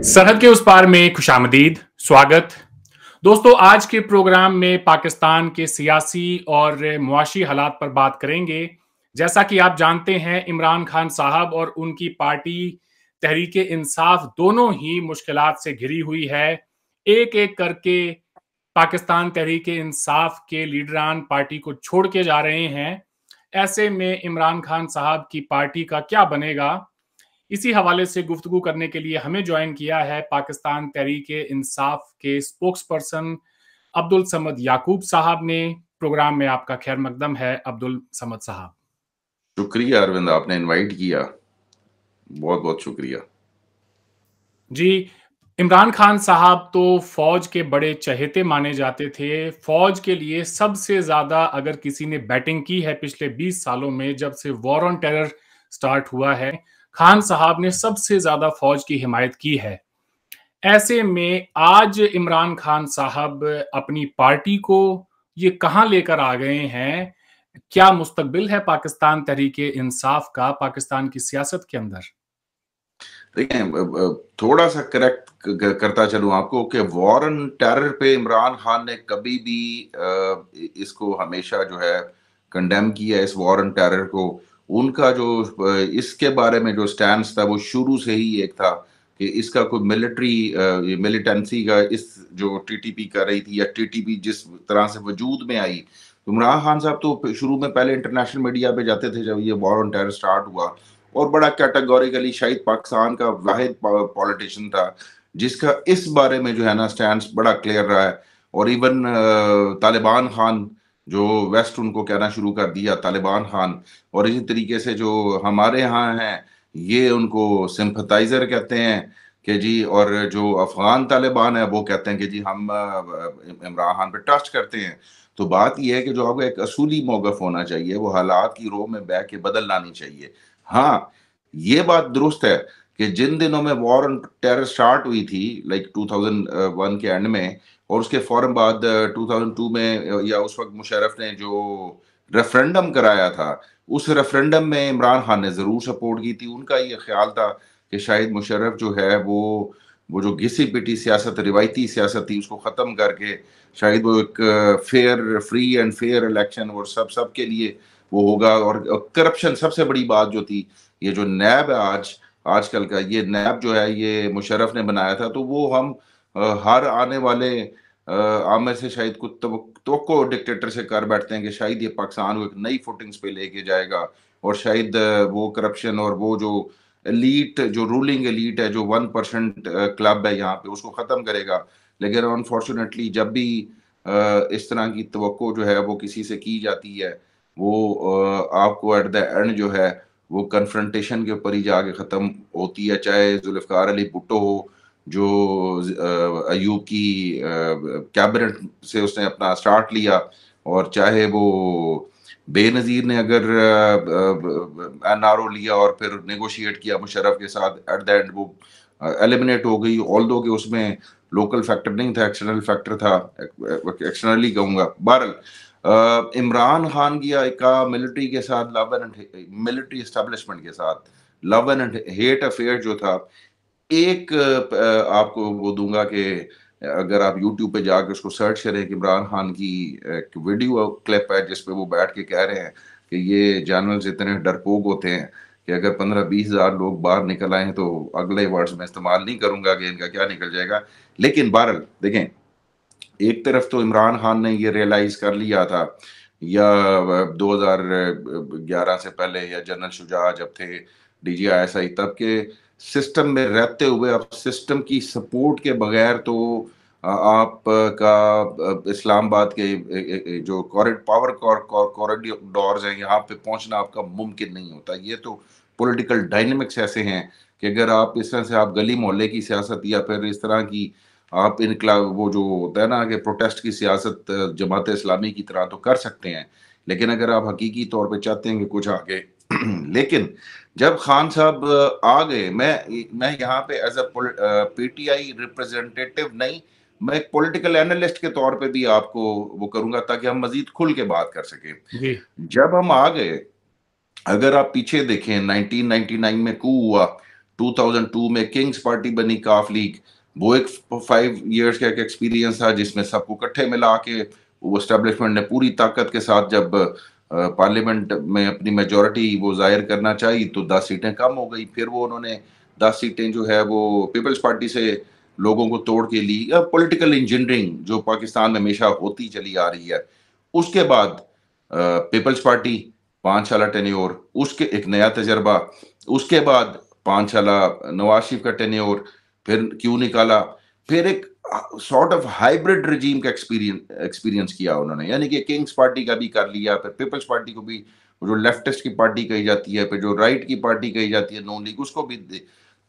सरहद के उस पार में खुशामदीद, स्वागत। दोस्तों, आज के प्रोग्राम में पाकिस्तान के सियासी और मुआशी हालात पर बात करेंगे। जैसा कि आप जानते हैं, इमरान खान साहब और उनकी पार्टी तहरीक-ए-इंसाफ दोनों ही मुश्किलात से घिरी हुई है। एक-एक करके पाकिस्तान तहरीक-ए-इंसाफ के लीडरान पार्टी को छोड़ के जा रहे हैं। ऐसे में इमरान खान साहब की पार्टी का क्या बनेगा? इसी हवाले से गुफ्तगू करने के लिए हमें ज्वाइन किया है पाकिस्तान तहरीक-ए-इंसाफ के स्पोक्स पर्सन अब्दुल समद याकूब साहब ने। प्रोग्राम में आपका खैर मकदम है अब्दुल समद साहब। शुक्रिया अरविंद, आपने इनवाइट किया, बहुत बहुत शुक्रिया। जी, इमरान खान साहब तो फौज के बड़े चहेते माने जाते थे। फौज के लिए सबसे ज्यादा अगर किसी ने बैटिंग की है पिछले 20 सालों में, जब से वॉर ऑन टेरर स्टार्ट हुआ है, खान साहब ने सबसे ज्यादा फौज की हिमायत की है। ऐसे में आज इमरान खान साहब अपनी पार्टी को ये कहां लेकर आ गए हैं? क्या मुस्तकबिल है पाकिस्तान तहरीक-ए-इंसाफ का पाकिस्तान की सियासत के अंदर? देखें, थोड़ा सा करेक्ट करता चलूं आपको कि वॉर ऑन टेरर पे इमरान खान ने कभी भी इसको हमेशा जो है कंडेम किया, इस वॉर ऑन टेरर को। उनका जो इसके बारे में जो स्टैंड था वो शुरू से ही एक था कि इसका कोई मिलिटेंसी का, इस जो टीटीपी कर रही थी या टीटीपी जिस तरह से वजूद में आई, तो इमरान खान साहब तो शुरू में पहले इंटरनेशनल मीडिया पे जाते थे जब ये वॉर ऑन टेरर स्टार्ट हुआ, और बड़ा कैटेगोरिकली शायद पाकिस्तान का वाहिद पॉलिटिशियन था जिसका इस बारे में जो है ना स्टैंड बड़ा क्लियर रहा है। और इवन तालिबान खान, जो वेस्ट उनको कहना शुरू कर दिया तालिबान खान, और इसी तरीके से जो हमारे यहाँ हैं ये उनको सिंपथाइजर कहते हैं कि जी, और जो अफगान तालिबान है वो कहते हैं कि जी हम इमरान खान पे ट्रस्ट करते हैं। तो बात यह है कि जो आपको एक असूली मौक़िफ़ होना चाहिए, वो हालात की रो में बह के बदलना नहीं चाहिए। हाँ, ये बात दुरुस्त है कि जिन दिनों में वॉर ऑन टेरर स्टार्ट हुई थी, लाइक 2001 के एंड में, और उसके फौरन बाद 2002 में, या उस वक्त मुशर्रफ ने जो रेफरेंडम कराया था, उस रेफरेंडम में इमरान खान ने जरूर सपोर्ट की थी। उनका ये ख्याल था कि शायद मुशर्रफ जो है वो जो घिसी पिटी सियासत, रिवायती सियासत थी, उसको खत्म करके शायद वो एक fair, free and fair election और सब के लिए वो होगा। और करप्शन सबसे बड़ी बात जो थी, ये जो नैब है आजकल का, ये नैब जो है ये मुशर्रफ ने बनाया था, तो वो हम हर आने वाले आमिर से शायद कुछ तो डिक्टेटर से कर बैठते हैं कि शायद ये पाकिस्तान को एक नई फुटिंग्स पे लेके जाएगा, और शायद वो करप्शन और वो जो एलीट, जो रूलिंग एलीट है, जो 1% क्लब है यहाँ पे, उसको खत्म करेगा। लेकिन अनफॉर्चुनेटली जब भी इस तरह की तवक्को जो है वो किसी से की जाती है, वो आपको एट द एंड जो है वो कन्फ्रंटेशन के ऊपर ही जाके ख़त्म होती है। चाहे जुल्फ़िकार अली भुट्टो हो, जो अयूब की कैबिनेट से उसने अपना स्टार्ट लिया, और चाहे वो बेनज़ीर ने अगर एनआरओ लिया और फिर नेगोशिएट किया मुशर्रफ के साथ, एट द एंड वो एलिमिनेट हो गई। ऑल्दो कि उसमें लोकल फैक्टर नहीं था, एक्सटर्नल फैक्टर था, एक्सटर्नली कहूँगा। बहरहाल इमरान खान का मिलिट्री के साथ लव एंड मिलिट्री एस्टेब्लिशमेंट के साथ लव एंड हेट अफेयर जो था, एक आपको वो दूंगा कि अगर आप YouTube पे जाकर उसको सर्च करें कि इमरान खान की एक वीडियो क्लिप है जिसपे वो बैठ के कह रहे हैं कि ये जनरल्स इतने डरपोक होते हैं कि अगर 15-20 हज़ार लोग बाहर निकल आए तो अगले वर्ड्स में इस्तेमाल नहीं करूंगा कि इनका क्या निकल जाएगा। लेकिन बहरहाल देखें, एक तरफ तो इमरान खान ने ये रियलाइज कर लिया था, या 2011 से पहले, या जनरल शुजा जब थे DGI तब के सिस्टम में रहते हुए, अब सिस्टम की सपोर्ट के बगैर तो आप का इस्लामाबाद के जो पावर कॉरिडोर्स हैं यहाँ पे पहुंचना आपका मुमकिन नहीं होता। ये तो पॉलिटिकल डायनेमिक्स ऐसे हैं कि अगर आप इस तरह से आप गली मोहल्ले की सियासत, या फिर इस तरह की आप इनकलाब, वो जो होता है ना कि प्रोटेस्ट की सियासत जमात इस्लामी की तरह तो कर सकते हैं, लेकिन अगर आप हकीकी तौर पे चाहते हैं कि कुछ आगे लेकिन जब खान साहब आ गए, मैं यहाँ पे एज अ PTI रिप्रेजेंटेटिव नहीं, मैं एक पॉलिटिकल एनालिस्ट के तौर पे भी आपको वो करूंगा ताकि हम मजीद खुल के बात कर सकें। जी। जब हम आ गए, अगर आप पीछे देखें 1999 में कू हुआ, 2002 में किंग्स पार्टी बनी, काफ लीग, वो एक 5 इयर्स का एक एक्सपीरियंस था जिसमें सबको इकट्ठे मिला के वो एस्टेब्लिशमेंट ने पूरी ताकत के साथ जब पार्लियामेंट में अपनी मेजोरिटी वो जाहिर करना चाहिए तो 10 सीटें कम हो गई। फिर वो उन्होंने 10 सीटें जो है वो पीपल्स पार्टी से लोगों को तोड़ के ली। पॉलिटिकल इंजीनियरिंग जो पाकिस्तान में हमेशा होती चली आ रही है। उसके बाद पीपल्स पार्टी 5 साल टेन्योर, उसके एक नया तजर्बा, उसके बाद 5 साल नवाज शरीफ का टेन्योर, फिर क्यों निकाला, फिर एक सॉर्ट ऑफ हाइब्रिड रिजीम का एक्सपीरियंस किया उन्होंने, यानी कि किंग्स पार्टी का भी कर लिया, फिर पीपल्स पार्टी को भी, जो लेफ्टिस्ट की पार्टी कही जाती है, फिर जो राइट की पार्टी कही जाती है नून लीग, उसको भी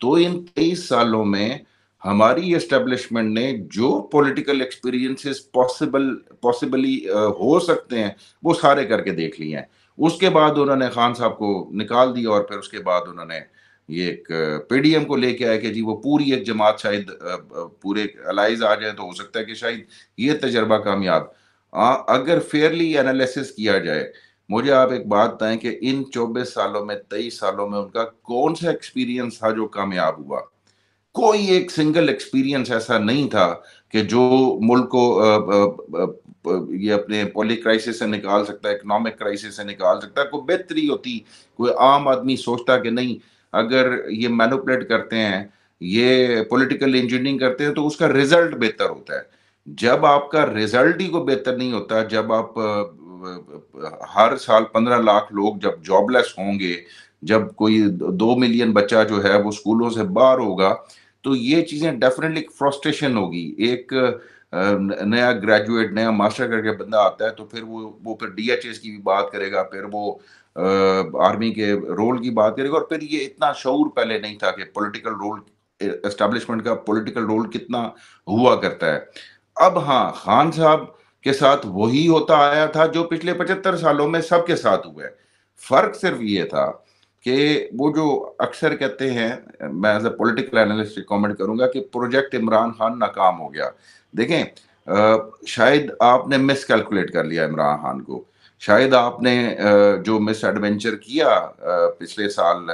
तो इन 23 सालों में हमारी एस्टेब्लिशमेंट ने जो पॉलिटिकल एक्सपीरियंसेस पॉसिबली हो सकते हैं वो सारे करके देख लिए हैं। उसके बाद उन्होंने खान साहब को निकाल दिया और फिर उसके बाद उन्होंने ये एक पीडीएम को लेके आया कि जी वो पूरी एक जमात शायद पूरे अलाइज आ जाए तो हो सकता है कि शायद ये तजर्बा कामयाब। अगर फेयरली एनालिसिस किया जाए, मुझे आप एक बात बताएं कि इन 24 सालों में 23 सालों में उनका कौन सा एक्सपीरियंस था जो कामयाब हुआ? कोई एक सिंगल एक्सपीरियंस ऐसा नहीं था कि जो मुल्क को ये अपने पॉलिटिकल क्राइसिस से निकाल सकता है, इकोनॉमिक क्राइसिस से निकाल सकता है। कोई बेहतरी होती, कोई आम आदमी सोचता कि नहीं, अगर ये मैनिपुलेट करते हैं, ये पॉलिटिकल इंजीनियरिंग करते हैं तो उसका रिजल्ट बेहतर होता है। जब आपका रिजल्ट ही को बेहतर नहीं होता, जब आप हर साल 15 लाख लोग जब जॉबलेस होंगे, जब कोई 2 मिलियन बच्चा जो है वो स्कूलों से बाहर होगा, तो ये चीजें डेफिनेटली फ्रस्ट्रेशन होगी। एक नया ग्रेजुएट, नया मास्टर करके बंदा आता है तो फिर वो फिर डीएचएस की भी बात करेगा, फिर वो आर्मी के रोल की बात करेगा, और फिर ये इतना शऊर पहले नहीं था कि पॉलिटिकल रोल, एस्टेब्लिशमेंट का पॉलिटिकल रोल कितना हुआ करता है। अब हाँ, खान साहब के साथ वही होता आया था जो पिछले 75 सालों में सबके साथ हुआ है। फर्क सिर्फ ये था कि वो जो अक्सर कहते हैं, मैं as a political analyst comment करूंगा कि प्रोजेक्ट इमरान खान नाकाम हो गया। देखें, शायद आपने मिस कैलकुलेट कर लिया इमरान खान को, शायद आपने जो मिस एडवेंचर किया पिछले साल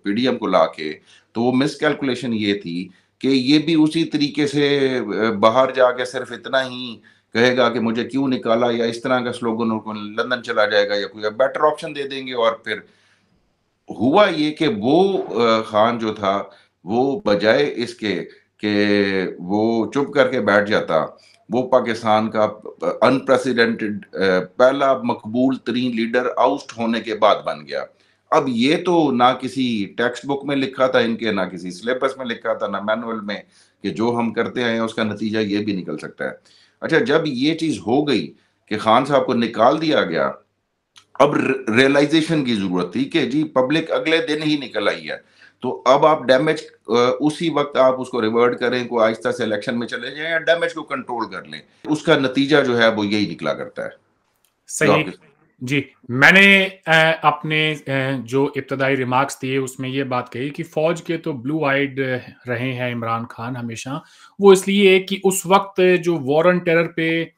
पीडीएम को लाके, तो वो मिस कैलकुलेशन ये थी कि ये भी उसी तरीके से बाहर जाके सिर्फ इतना ही कहेगा कि मुझे क्यों निकाला, या इस तरह का स्लोगन लंदन चला जाएगा या कोई बेटर ऑप्शन दे देंगे। और फिर हुआ ये कि वो खान जो था वो बजाय इसके कि वो चुप करके बैठ जाता, वो पाकिस्तान का अनप्रेसिडेंटेड पहला मकबूल तरीन लीडर आउस्ट होने के बाद बन गया। अब ये तो ना किसी टेक्स्ट बुक में लिखा था इनके, ना किसी सिलेबस में लिखा था, ना मैनुअल में, कि जो हम करते हैं उसका नतीजा ये भी निकल सकता है। अच्छा, जब ये चीज हो गई कि खान साहब को निकाल दिया गया, अब रियलाइजेशन की जरूरत थी कि जी पब्लिक अगले दिन ही निकल आई है, तो अब आप डैमेज उसी वक्त आप उसको रिवर्ट करें, को आहिस्ता से इलेक्शन में चले जाएं, या डैमेज को कंट्रोल कर लें, उसका नतीजा जो है वो यही निकला करता है। सही जी। मैंने अपने जो इब्तदाई रिमार्क्स दिए उसमें ये बात कही कि फौज के तो ब्लू आइड रहे हैं इमरान खान हमेशा। वो इसलिए कि उस वक्त जो वॉर ऑन टेरर पे,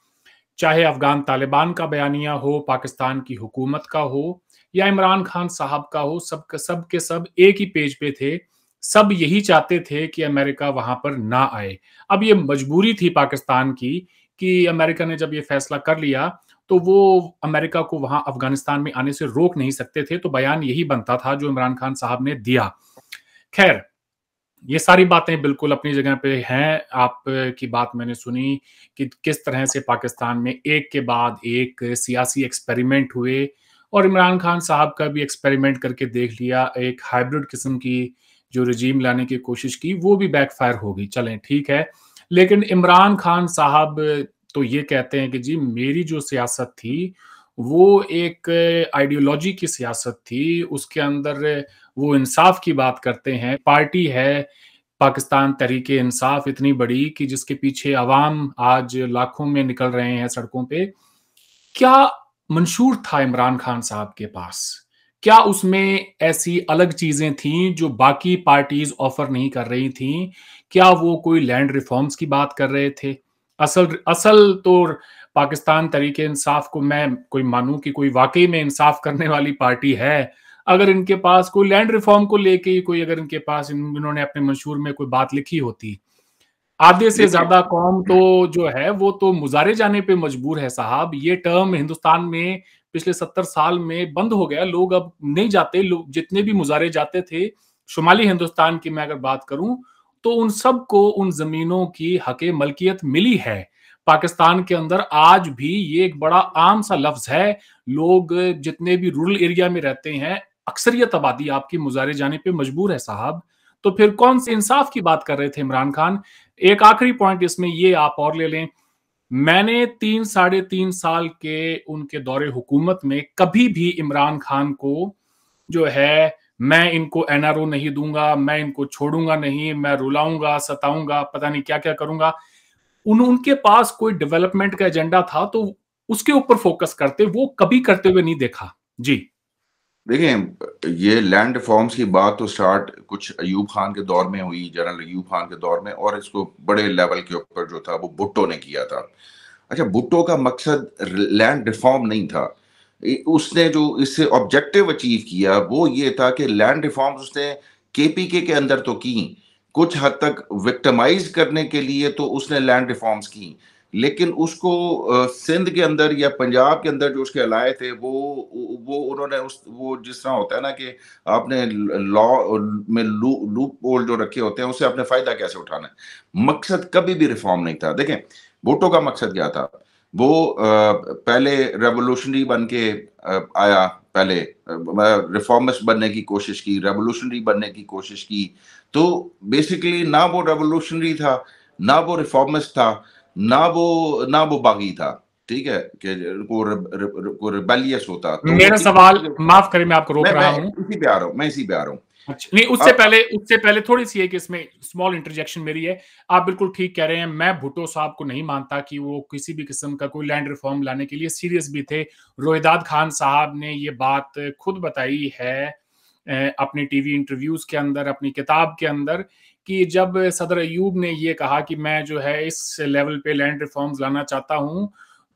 चाहे अफगान तालिबान का बयानिया हो, पाकिस्तान की हुकूमत का हो या इमरान खान साहब का हो, सब के सब एक ही पेज पे थे। सब यही चाहते थे कि अमेरिका वहां पर ना आए। अब ये मजबूरी थी पाकिस्तान की कि अमेरिका ने जब ये फैसला कर लिया तो वो अमेरिका को वहां अफगानिस्तान में आने से रोक नहीं सकते थे। तो बयान यही बनता था जो इमरान खान साहब ने दिया। खैर, ये सारी बातें बिल्कुल अपनी जगह पे हैं। आप की बात मैंने सुनी कि किस तरह से पाकिस्तान में एक के बाद एक सियासी एक्सपेरिमेंट हुए, और इमरान खान साहब का भी एक्सपेरिमेंट करके देख लिया। एक हाइब्रिड किस्म की जो रजीम लाने की कोशिश की, वो भी बैकफायर हो गई। चलें, ठीक है। लेकिन इमरान खान साहब तो ये कहते हैं कि जी मेरी जो सियासत थी वो एक आइडियोलॉजी की सियासत थी, उसके अंदर वो इंसाफ की बात करते हैं। पार्टी है पाकिस्तान तहरीके इंसाफ, इतनी बड़ी कि जिसके पीछे अवाम आज लाखों में निकल रहे हैं सड़कों पे। क्या मंशूर था इमरान खान साहब के पास? क्या उसमें ऐसी अलग चीजें थीं जो बाकी पार्टीज ऑफर नहीं कर रही थीं? क्या वो कोई लैंड रिफॉर्म्स की बात कर रहे थे? असल असल तो पाकिस्तान तहरीके इंसाफ को मैं कोई मानूं कि कोई वाकई में इंसाफ करने वाली पार्टी है, अगर इनके पास कोई लैंड रिफॉर्म को लेके ही कोई, अगर इनके पास इन्होंने अपने मंशूर में कोई बात लिखी होती, आधे से देखिए, ज्यादा कौम तो जो है वो तो मुजारे जाने पे मजबूर है साहब। ये टर्म हिंदुस्तान में पिछले 70 साल में बंद हो गया, लोग अब नहीं जाते। लोग जितने भी मुजारे जाते थे शुमाली हिंदुस्तान की मैं अगर बात करूं, तो उन सबको उन जमीनों की हक मलकियत मिली है। पाकिस्तान के अंदर आज भी ये एक बड़ा आम सा लफ्ज है। लोग जितने भी रूरल एरिया में रहते हैं, अक्सरियत आबादी आपकी मुजारे जाने पे मजबूर है साहब। तो फिर कौन से इंसाफ की बात कर रहे थे इमरान खान? एक आखिरी पॉइंट इसमें ये आप और ले लें, मैंने 3 साढ़े 3 साल के उनके दौरे हुकूमत में कभी भी इमरान खान को जो है, मैं इनको एनआरओ नहीं दूंगा, मैं इनको छोड़ूंगा नहीं, मैं रुलाऊंगा, सताऊंगा, पता नहीं क्या क्या करूंगा, उनके पास कोई डेवलपमेंट का एजेंडा था तो उसके ऊपर फोकस करते, वो कभी करते हुए नहीं देखा। जी। देखिए, ये लैंड रिफॉर्म्स की बात तो स्टार्ट कुछ अयूब खान के दौर में हुई, जनरल अयूब खान के दौर में, और इसको बड़े लेवल के ऊपर जो था वो भुट्टो ने किया था। अच्छा, भुट्टो का मकसद लैंड रिफॉर्म नहीं था। उसने जो इससे ऑब्जेक्टिव अचीव किया वो ये था कि लैंड रिफॉर्म्स उसने केपीके के अंदर तो की, कुछ हद तक विक्टिमाइज करने के लिए तो उसने लैंड रिफॉर्म्स की, लेकिन उसको सिंध के अंदर या पंजाब के अंदर जो उसके अलाए थे वो उन्होंने उस वो जिस तरह होता है ना कि आपने लॉ में लूप होल जो रखे होते हैं उससे आपने फायदा कैसे उठाना है। मकसद कभी भी रिफॉर्म नहीं था। देखें, भुट्टो का मकसद क्या था? वो पहले रेवोल्यूशनरी बन के आया, पहले रिफॉर्मिस्ट बनने की कोशिश की, रेवोल्यूशनरी बनने की कोशिश की। तो बेसिकली ना वो रेवोल्यूशनरी था, ना वो रिफॉर्मिस्ट था, ना वो बागी था। ठीक है कि को रिबेलियस होता तो वो मेरा इस सवाल, माफ करें मैं आपको रोक रहा मैं हूं। इसी पे आ रहा हूँ, मैं इसी पे आ रहा हूँ। अच्छा, नहीं, उससे पहले थोड़ी सी एक इसमें स्मॉल इंटरजेक्शन मेरी है। आप बिल्कुल ठीक कह रहे हैं, मैं भुट्टो साहब को नहीं मानता कि वो किसी भी किस्म का कोई लैंड रिफॉर्म लाने के लिए सीरियस भी थे। रोहिदाद खान साहब ने ये बात खुद बताई है अपने टीवी इंटरव्यूज के अंदर, अपनी किताब के अंदर, कि जब सदर अयूब ने ये कहा कि मैं जो है इस लेवल पे लैंड रिफॉर्म्स लाना चाहता हूं,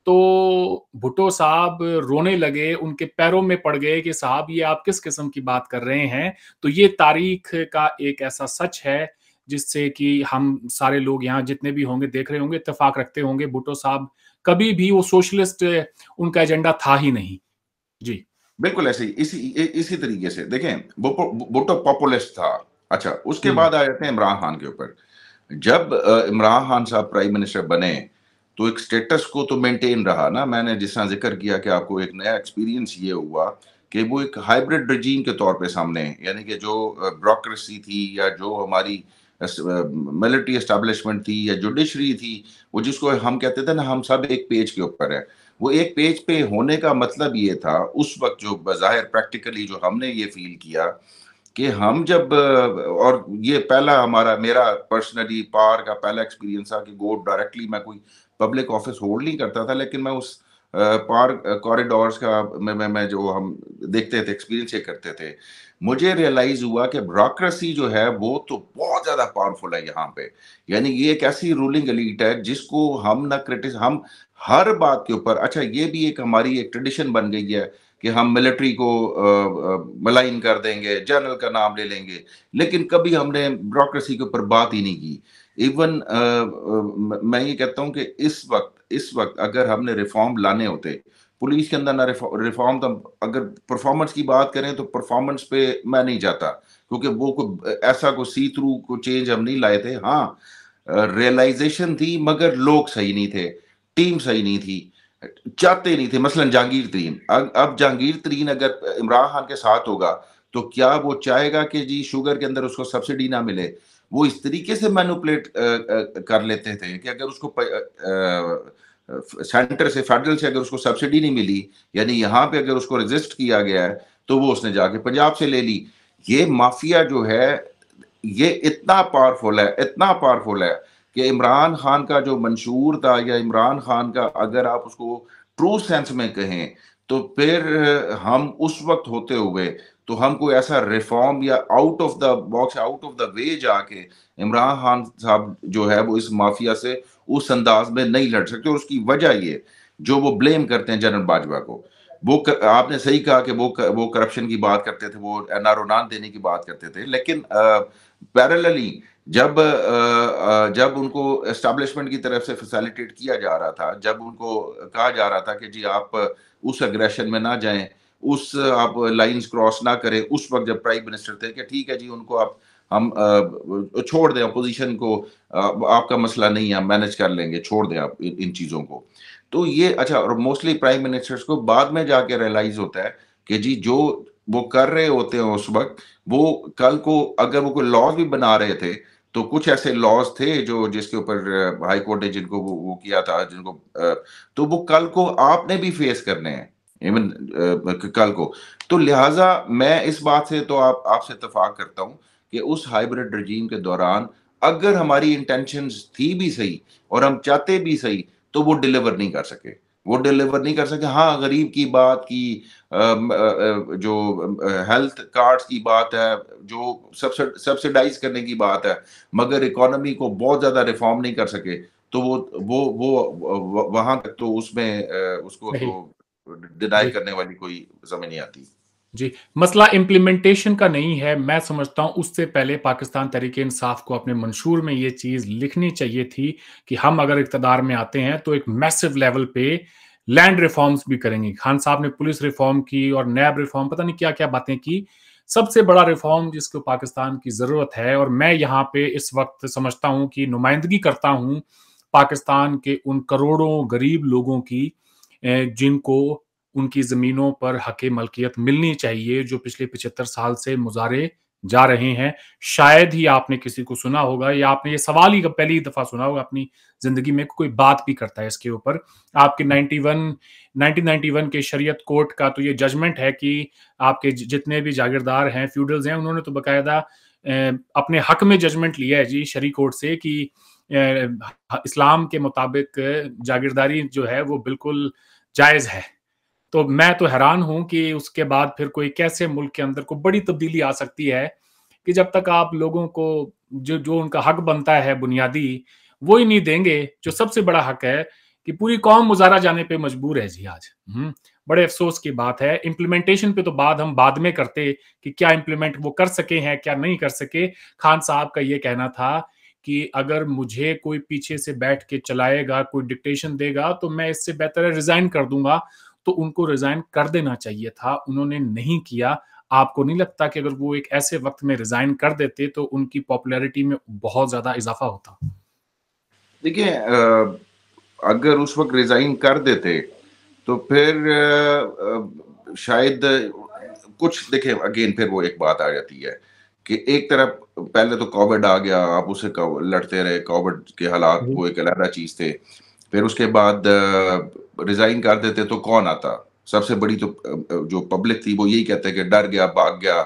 तो भुट्टो साहब रोने लगे, उनके पैरों में पड़ गए कि साहब ये आप किस किस्म की बात कर रहे हैं। तो ये तारीख का एक ऐसा सच है जिससे कि हम सारे लोग यहाँ जितने भी होंगे देख रहे होंगे, इत्तेफाक रखते होंगे, भुट्टो साहब कभी भी वो सोशलिस्ट उनका एजेंडा था ही नहीं। जी। बिल्कुल ऐसे ही इसी तरीके से देखें, भुट्टो पॉपुलिस्ट था। अच्छा, उसके हम्म। बाद आ जाते हैं इमरान खान के ऊपर। जब इमरान खान साहब प्राइम मिनिस्टर बने तो एक स्टेटस को तो मेंटेन रहा ना। मैंने जिस तरह जिक्र किया कि आपको एक नया एक्सपीरियंस ये हुआ कि वो एक हाइब्रिड रजीम के तौर पे सामने, यानी कि जो ब्यूरोक्रेसी थी या जो हमारी मिलिट्री एस्टेब्लिशमेंट थी या जुडिशरी थी, वो जिसको हम कहते थे ना हम सब एक पेज के ऊपर है, वो एक पेज पे होने का मतलब ये था उस वक्त, जो बज़ाहिर प्रैक्टिकली जो हमने ये फील किया कि हम जब और ये पहला हमारा मेरा पर्सनली पार का पहला एक्सपीरियंस था कि गो डायरेक्टली, मैं कोई पब्लिक ऑफिस होल्ड नहीं करता था, लेकिन मैं उस पार कॉरिडोर्स का मैं जो हम देखते थे, एक्सपीरियंस ये करते थे, मुझे रियलाइज हुआ कि ब्यूरोक्रेसी जो है वो तो बहुत ज्यादा पावरफुल है यहाँ पे। यानी ये एक ऐसी रूलिंग एलीट है जिसको हम ना हम हर बात के ऊपर, अच्छा ये भी एक हमारी एक ट्रेडिशन बन गई है कि हम मिलिट्री को मलाइन कर देंगे, जनरल का नाम ले लेंगे, लेकिन कभी हमने ब्यूरोक्रेसी के ऊपर बात ही नहीं की। इवन मैं ये कहता हूँ कि इस वक्त अगर हमने रिफॉर्म लाने होते पुलिस के अंदर ना, रिफॉर्म तो अगर परफॉर्मेंस की बात करें तो परफॉर्मेंस पे मैं नहीं जाता, क्योंकि वो कोई ऐसा कोई सी थ्रू को चेंज हम नहीं लाए थे। हाँ, रियलाइजेशन थी मगर लोग सही नहीं थे, टीम सही नहीं थी, चाहते नहीं थे। मसलन जहांगीर तरीन, अब जहांगीर तरीन अगर इमरान खान के साथ होगा तो क्या वो चाहेगा कि जी शुगर के अंदर उसको सब्सिडी ना मिले? वो इस तरीके से मैनिपुलेट कर लेते थे कि अगर उसको सेंटर से, फेडरल से अगर उसको सब्सिडी नहीं मिली, यानी यहाँ पे अगर उसको रजिस्ट किया गया है, तो वो उसने जाके पंजाब से ले ली। ये माफिया जो है ये इतना पावरफुल है, इतना पावरफुल है कि इमरान खान का जो मंशूर था, या इमरान खान का अगर आप उसको ट्रू सेंस में कहें, तो फिर हम उस वक्त होते हुए तो हम कोई ऐसा रिफॉर्म या out of the box, out of the way जाके इमरान खान साहब जो है वो इस माफिया से उस अंदाज में नहीं लड़ सकते। और उसकी वजह ये जो वो ब्लेम करते हैं जनरल बाजवा को, आपने सही कहा कि वो करप्शन की बात करते थे, वो एनआरओ नाम देने की बात करते थे, लेकिन पैरेलली जब उनको एस्टेब्लिशमेंट की तरफ से फैसिलिटेट किया जा रहा था, जब उनको कहा जा रहा था कि जी आप उस एग्रेशन में ना जाएं, उस आप लाइंस क्रॉस ना करें, उस वक्त जब प्राइम मिनिस्टर थे कि ठीक है जी, उनको आप हम छोड़ दें अपोजिशन को, आपका मसला नहीं है, हम मैनेज कर लेंगे, छोड़ दें आप इन चीजों को। तो ये अच्छा, और मोस्टली प्राइम मिनिस्टर्स को बाद में जाके रियलाइज होता है कि जी जो वो कर रहे होते हैं उस वक्त, वो कल को अगर वो कोई लॉज भी बना रहे थे, तो कुछ ऐसे लॉज थे जो जिसके ऊपर हाई कोर्ट ने जिनको वो किया था, जिनको तो वो कल को आपने भी फेस करने हैं, इवन कल को। तो लिहाजा मैं इस बात से तो आपसे इत्तेफाक करता हूं कि उस हाइब्रिड रजीम के दौरान अगर हमारी इंटेंशंस थी भी सही और हम चाहते भी सही, तो वो डिलीवर नहीं कर सके। वो डिलीवर नहीं कर सके। हाँ, गरीब की बात की, जो हेल्थ कार्ड्स की बात है, जो सब्सिडाइज करने की बात है, मगर इकोनॉमी को बहुत ज़्यादा रिफॉर्म नहीं कर सके, तो वो वहाँ तक तो उसमें उसको सही। तो डिनाई जी। करने वाली कोई समझ नहीं आती। जी, मसला इम्प्लीमेंटेशन का नहीं है, मैं समझता हूँ उससे पहले पाकिस्तान तहरीक-ए-इंसाफ को अपने मंशूर में ये चीज़ लिखनी चाहिए थी कि हम अगर इक़्तिदार में आते हैं तो एक मैसिव लेवल पे लैंड रिफ़ॉर्म्स भी करेंगे। खान साहब ने पुलिस रिफ़ॉर्म की और नैब रिफ़ॉर्म, पता नहीं क्या-क्या बातें की। सबसे बड़ा रिफ़ॉर्म जिसको पाकिस्तान की ज़रूरत है, और मैं यहाँ पे इस वक़्त समझता हूँ कि नुमाइंदगी करता हूँ पाकिस्तान के उन करोड़ों गरीब लोगों की, जिनको उनकी ज़मीनों पर हक़ मलकियत मिलनी चाहिए, जो पिछले 75 साल से मुज़ारे जा रहे हैं। शायद ही आपने किसी को सुना होगा, या आपने ये सवाल ही पहली दफ़ा सुना होगा अपनी ज़िंदगी में, कोई बात भी करता है इसके ऊपर। आपके 1991 के शरीयत कोर्ट का तो ये जजमेंट है कि आपके जितने भी जागीरदार हैं, फ्यूडल्स हैं, उन्होंने तो बाकायदा अपने हक़ में जजमेंट लिया है जी शरी कोर्ट से कि इस्लाम के मुताबिक जागीरदारी जो है वो बिल्कुल जायज़ है। तो मैं तो हैरान हूँ कि उसके बाद फिर कोई कैसे मुल्क के अंदर को बड़ी तब्दीली आ सकती है कि जब तक आप लोगों को जो जो उनका हक बनता है बुनियादी, वो ही नहीं देंगे, जो सबसे बड़ा हक है कि पूरी कौम मुज़ाहरा जाने पे मजबूर है जी आज। बड़े अफ़सोस की बात है। इम्प्लीमेंटेशन पे तो बात हम बाद में करते कि क्या इम्प्लीमेंट वो कर सके हैं, क्या नहीं कर सके। खान साहब का ये कहना था कि अगर मुझे कोई पीछे से बैठ के चलाएगा, कोई डिक्टेशन देगा, तो मैं इससे बेहतर है रिज़ाइन कर दूँगा। तो उनको रिज़ाइन कर देना चाहिए था, उन्होंने नहीं किया। आपको नहीं लगता कि अगर वो एक ऐसे वक़्त में रिज़ाइन कर देते तो उनकी पॉपुलैरिटी में बहुत ज़्यादा इज़ाफ़ा होता? देखिए, अगर उस वक़्त रिज़ाइन कर देते, तो फिर शायद कुछ देखिए, अगेन फिर वो एक बात आ जाती है कि एक तरफ पहले तो कोविड आ गया, आप उससे लड़ते रहे, कोविड के हालात जी। वो एक अलग चीज़ थे। फिर उसके बाद रिज़ाइन कर देते तो कौन आता? सबसे बड़ी तो जो पब्लिक थी वो यही कहते हैं कि डर गया, भाग गया,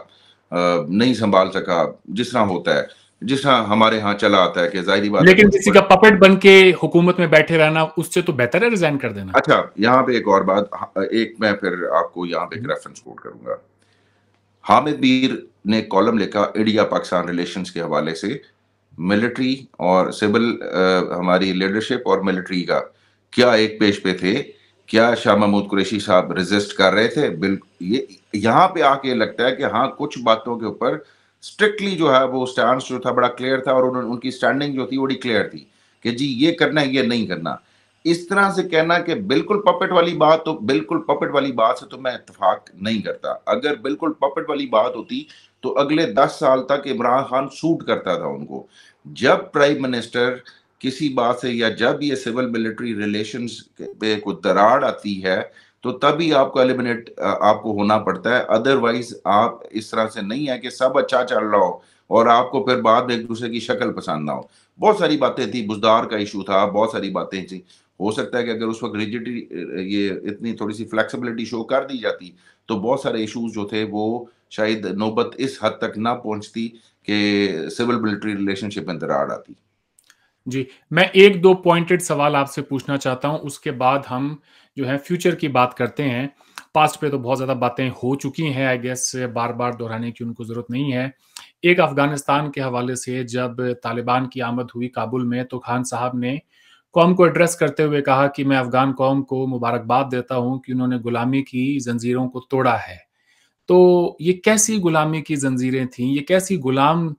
नहीं सँभाल सका, जिस तरह होता है। जिस तरह हमारे यहाँ चला आता है कि ज़ाहिर-सी बात है लेकिन कुछ किसी का पपेट बन के हुकूमत में बैठे रहना, उससे तो बेहतर है रिज़ाइन कर देना। अच्छा, यहाँ पे एक और बात, एक मैं फिर आपको यहाँ पे एक हुँ, रेफ़रेंस कोट करूँगा। हामिद मीर ने कॉलम लिखा इंडिया पाकिस्तान रिलेशंस के हवाले से, मिलिट्री और सिविल, हमारी लीडरशिप और मिलिट्री का क्या एक पेज पे थे? क्या शाह महमूद कुरैशी साहब रेज़िस्ट कर रहे थे? ये यहाँ पे आके लगता है कि हाँ, कुछ बातों के ऊपर स्ट्रिक्टली जो है वो स्टैंस जो था बड़ा क्लियर था, और उनकी स्टैंडिंग जो थी बड़ी क्लियर थी कि जी ये करना है, ये नहीं करना। इस तरह से कहना कि बिल्कुल पपेट वाली बात, तो बिल्कुल पपेट वाली बात से तो मैं इत्तेफ़ाक नहीं करता। अगर बिल्कुल पपेट वाली बात होती, तो अगले 10 साल तक इमरान खान सूट करता था उनको। जब प्राइम मिनिस्टर किसी बात से, या जब ये सिविल मिलिट्री रिलेशंस पे कोई दरार आती है, तो तभी आपको एलिमिनेट आपको होना पड़ता है। अदरवाइज़ आप इस तरह से नहीं है कि सब अच्छा चल रहा हो और आपको फिर बाद में एक-दूसरे की शक्ल पसंद ना हो। बहुत सारी बातें थी, बुज़दार का इश्यू था, बहुत सारी बातें थी। हो सकता है कि अगर उस वक़्त रिजिडिटी, ये इतनी थोड़ी-सी फ्लेक्सिबिलिटी शो कर दी जाती, तो बहुत सारे इश्यूज़ जो थे वो शायद नौबत इस हद तक ना पहुँचती कि सिविल मिलिट्री रिलेशनशिप में दरार आती। जी। मैं 1-2 पॉइंटेड सवाल आपसे पूछना चाहता हूँ, उसके बाद हम जो है फ्यूचर की बात करते हैं। पास्ट पे तो बहुत ज़्यादा बातें हो चुकी हैं, आई गेस बार-बार दोहराने की उनको ज़रूरत नहीं है। एक अफ़गानिस्तान के हवाले से, जब तालिबान की आमद हुई काबुल में, तो खान साहब ने कौम को एड्रेस करते हुए कहा कि मैं अफ़गान कौम को मुबारकबाद देता हूँ कि उन्होंने गुलामी की ज़ंजीरों को तोड़ा है। तो ये कैसी गुलामी की ज़ंजीरें थीं? ये कैसी गुलाम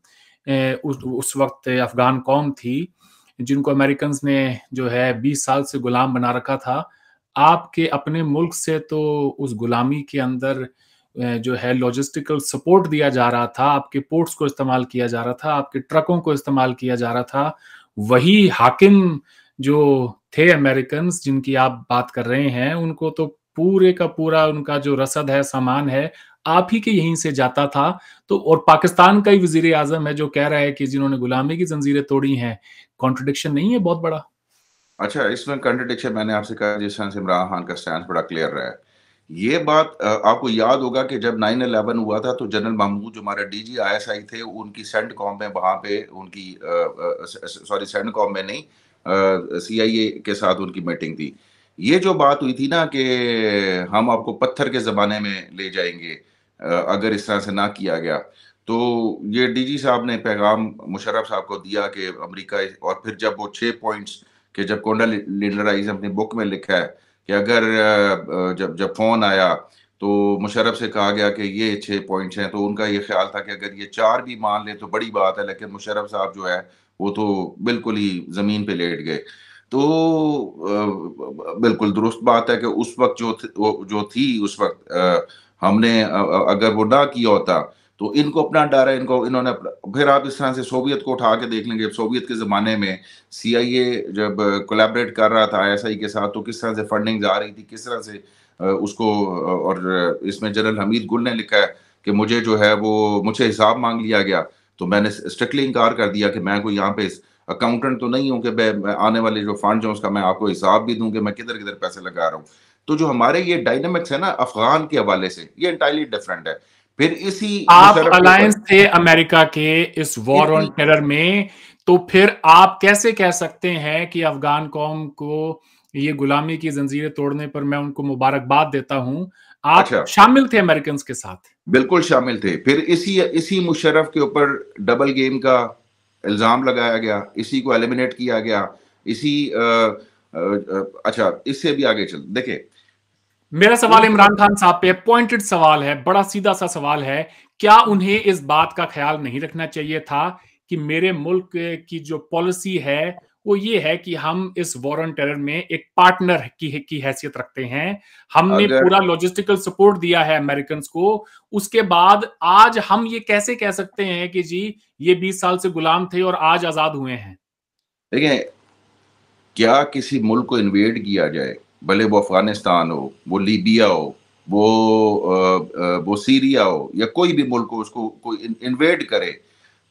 उस वक़्त अफ़गान कौम थी, जिनको अमेरिकन्स ने जो है 20 साल से गुलाम बना रखा था। आपके अपने मुल्क से तो उस गुलामी के अंदर जो है लॉजिस्टिकल सपोर्ट दिया जा रहा था, आपके पोर्ट्स को इस्तेमाल किया जा रहा था, आपके ट्रकों को इस्तेमाल किया जा रहा था। वही हाकिम जो थे अमेरिकन्स जिनकी आप बात कर रहे हैं, उनको तो पूरे का पूरा उनका जो रसद है, सामान है, आप ही के यहीं से जाता था। तो और पाकिस्तान का ही वज़ीर-ए-आज़म है जो कह रहा है कि जिन्होंने गुलामी की ज़ंजीरें तोड़ी हैं। कॉन्ट्रडिक्शन नहीं है बहुत बड़ा? अच्छा, इसमें कॉन्ट्रडिक्शन मैंने आपसे कहा जिस तरह से इमरान खान का स्टैंड बड़ा क्लियर रहा है। ये बात आपको याद होगा कि जब 9/11 हुआ था तो जनरल महमूद जो हमारे डीजी आईएसआई थे उनकी सेंटकॉम में वहाँ पे उनकी सॉरी सेंटकॉम में नहीं सीआईए के साथ उनकी मीटिंग थी। ये जो बात हुई थी ना कि हम आपको पत्थर के ज़माने में ले जाएँगे अगर इस तरह से ना किया गया। तो ये डीजी साहब ने पैगाम मुशर्रफ साहब को दिया कि अमेरिका और फिर जब वो 6 पॉइंट्स कि जब कोंडोलीज़ा अपनी बुक में लिखा है कि अगर जब जब फ़ोन आया तो मुशर्रफ से कहा गया कि ये 6 पॉइंट्स हैं, तो उनका ये ख़्याल था कि अगर ये 4 भी मान लें तो बड़ी बात है, लेकिन मुशर्रफ साहब जो है वो तो बिल्कुल ही ज़मीन पे लेट गए। तो बिल्कुल दुरुस्त बात है कि उस वक़्त जो थी उस वक़्त हमने अगर वो ना किया होता तो इनको अपना डर है, इन्होंने फिर आप इस तरह से सोवियत को उठा के देख लेंगे। सोवियत के ज़माने में सीआईए जब कोलैबोरेट कर रहा था आईएसआई के साथ, तो किस तरह से फंडिंग आ रही थी, किस तरह से उसको और इसमें जनरल हमीद गुल ने लिखा है कि मुझे जो है वो मुझसे हिसाब माँग लिया गया, तो मैंने स्ट्रिक्टली इनकार कर दिया कि मैं कोई यहाँ पे अकाउंटेंट तो नहीं हूँ कि मैं आने वाले जो फंड्स हैं उसका मैं आपको हिसाब भी दूँ कि मैं किधर-किधर पैसे लगा रहा हूँ। तो जो हमारे ये डायनामिक्स है ना अफ़गान के हवाले से, ये एंटायरली डिफरेंट है। फिर इसी आप मुशर्रफ के ऊपर अलायंस थे अमेरिका के इस वॉर ऑन इसी टेरर में, तो फिर आप कैसे कह सकते हैं कि अफ़गान कौम को ये गुलामी की ज़ंजीरें तोड़ने पर मैं उनको मुबारकबाद देता हूँ। आप अच्छा, शामिल थे अमेरिकन्स के साथ। बिल्कुल शामिल थे। फिर इसी इसी मुशर्रफ के ऊपर डबल गेम का इल्ज़ाम लगाया गया, इसी को एलिमिनेट किया गया, इसी अच्छा इससे भी आगे चल देखिए, मेरा सवाल उस इमरान खान साहब पे पॉइंटेड सवाल है, बड़ा सीधा-सा सवाल है। क्या उन्हें इस बात का ख़्याल नहीं रखना चाहिए था कि मेरे मुल्क की जो पॉलिसी है, वो ये है कि हम इस वॉर ऑन टेरर में एक पार्टनर की हैसियत रखते हैं। हमने अगर पूरा लॉजिस्टिकल सपोर्ट दिया है अमेरिकन्स को, उसके बाद आज हम ये कैसे कह सकते हैं कि जी, ये 20 साल से गुलाम थे और आज आज़ाद हुए हैं? देखें, क्या किसी मुल्क को इन्वेड किया जाए, भले वो अफ़गानिस्तान हो, वो लीबिया हो, वो सीरिया हो या कोई भी मुल्क हो उसको कोई इन्वेड करे,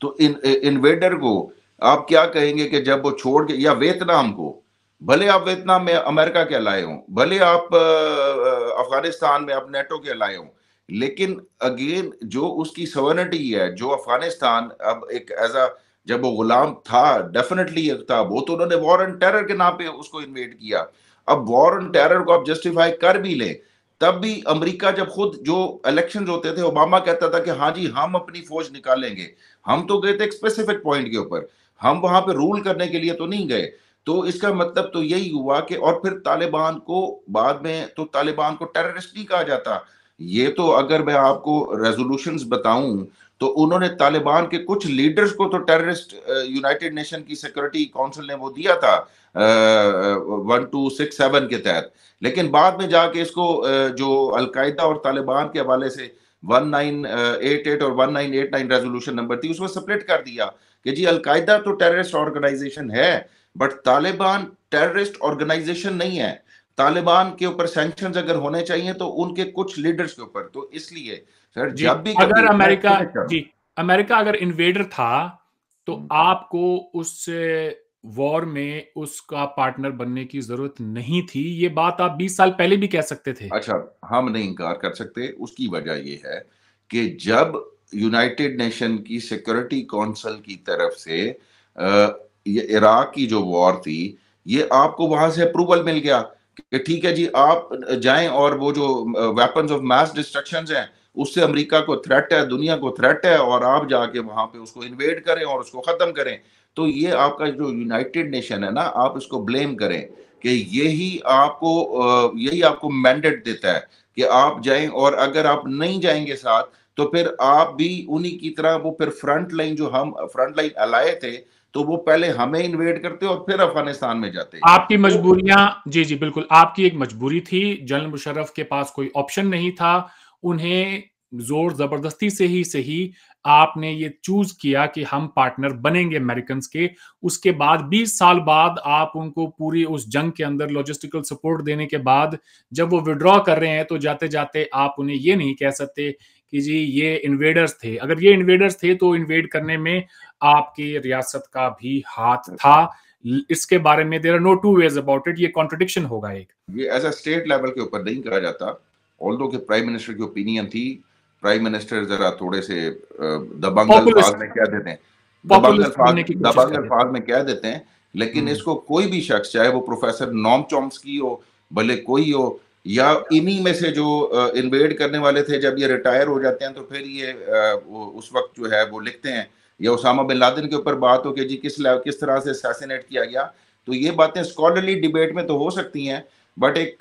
तो इन्वेडर को आप क्या कहेंगे कि जब वो छोड़ के या वियतनाम को, भले आप वियतनाम में अमेरिका के अलाए हों, भले आप अफ़गानिस्तान में आप नेटो के अलाए हों, लेकिन अगेन जो उसकी सॉवरेनिटी है, जो अफ़गानिस्तान अब एक एज़ अ जब वो गुलाम था, डेफिनिटली एक था, वो तो उन्होंने वॉर ऑन टेरर के नाम पे उसको इन्वेड किया। अब वॉर ऑन टेरर को आप जस्टिफाई कर भी लें, तब भी अमेरिका जब खुद जो इलेक्शंस होते थे, ओबामा कहता था कि हाँ जी, हम अपनी फौज निकालेंगे। हम तो गए थे एक स्पेसिफिक पॉइंट के ऊपर, हम वहां पे रूल करने के लिए तो नहीं गए। तो इसका मतलब तो यही हुआ कि और फिर तालिबान को बाद में तो तालिबान को टेररिस्ट नहीं कहा जाता। ये तो अगर मैं आपको रेजोल्यूशंस बताऊं तो उन्होंने तालिबान के कुछ लीडर्स को तो टेररिस्ट यूनाइटेड नेशन की सिक्योरिटी काउंसिल ने वो दिया था 1267 के तहत, लेकिन बाद में जाके इसको जो अलकायदा और तालिबान के हवाले से 1988 और 1989 रेजोल्यूशन नंबर थी उसमें सेपरेट कर दिया कि जी अलकायदा तो टेररिस्ट ऑर्गेनाइजेशन है, बट तालिबान टेररिस्ट ऑर्गेनाइजेशन नहीं है। तालिबान के ऊपर सैंक्शंस अगर होने चाहिए तो उनके कुछ लीडर्स के ऊपर, तो इसलिए सर जी, जब भी अगर कभी मैं अमेरिका फिनिश कर दूं। जी, अमेरिका अगर इन्वेडर था, तो आपको उस वॉर में उसका पार्टनर बनने की ज़रूरत नहीं थी। ये बात आप 20 साल पहले भी कह सकते थे। अच्छा, हम नहीं इनकार कर सकते, उसकी वजह ये है कि जब यूनाइटेड नेशन की सिक्योरिटी काउंसिल की तरफ से ये इराक की जो वॉर थी, ये आपको वहाँ से अप्रूवल मिल गया कि ठीक है जी, आप जाएँ और वो जो वेपन्स ऑफ मास डिस्ट्रक्शंस हैं, उससे अमेरिका को थ्रेट है, दुनिया को थ्रेट है और आप जाके वहाँ पे उसको इन्वेड करें और उसको खत्म करें। तो ये आपका जो यूनाइटेड नेशन है ना, आप इसको ब्लेम करें कि यही आपको मैंडेट देता है कि आप जाएं, और अगर आप नहीं जाएंगे साथ तो फिर आप भी उन्हीं की तरह, वो फिर फ्रंट लाइन अलाए थे, तो वो पहले हमें इन्वेड करते और फिर अफगानिस्तान में जाते। आपकी तो मजबूरियां, जी जी बिल्कुल, आपकी एक मजबूरी थी। जनरल मुशर्रफ के पास कोई ऑप्शन नहीं था। उन्हें जोर जबरदस्ती से ही सही, आपने ये चूज किया कि हम पार्टनर बनेंगे अमेरिकन के। उसके बाद 20 साल बाद आप उनको पूरी उस जंग के अंदर लॉजिस्टिकल सपोर्ट देने के बाद जब वो विड्रॉ कर रहे हैं, तो जाते जाते आप उन्हें ये नहीं कह सकते कि जी ये इन्वेडर्स थे। अगर ये इन्वेडर्स थे तो इन्वेड करने में आपकी रियासत का भी हाथ था। इसके बारे में there are no two ways about it, ये कॉन्ट्रडिक्शन होगा एक। ये एज अ स्टेट लेवल के ऊपर नहीं कहा जाता, ऑल्दो कि प्राइम मिनिस्टर की ओपिनियन थी। प्राइम मिनिस्टर जरा थोड़े से दबंग पॉपुलिस्ट अल्फाज में कह देते हैं, पॉपुलिस्ट बनने की कोशिश दबंग कर रहे अल्फाज में कह देते हैं, लेकिन इसको कोई भी शख्स, चाहे वो प्रोफेसर नॉम चॉम्स्की हो, भले कोई हो, या इन्हीं में से जो इन्वेड करने वाले थे, जब ये रिटायर हो जाते हैं तो फिर ये उस वक्त जो है वो लिखते हैं, या उसामा बिन लादेन के ऊपर बात हो कि जी किस तरह से असैसिनेट किया गया, तो ये बातें स्कॉलरली डिबेट में तो हो सकती हैं, बट एक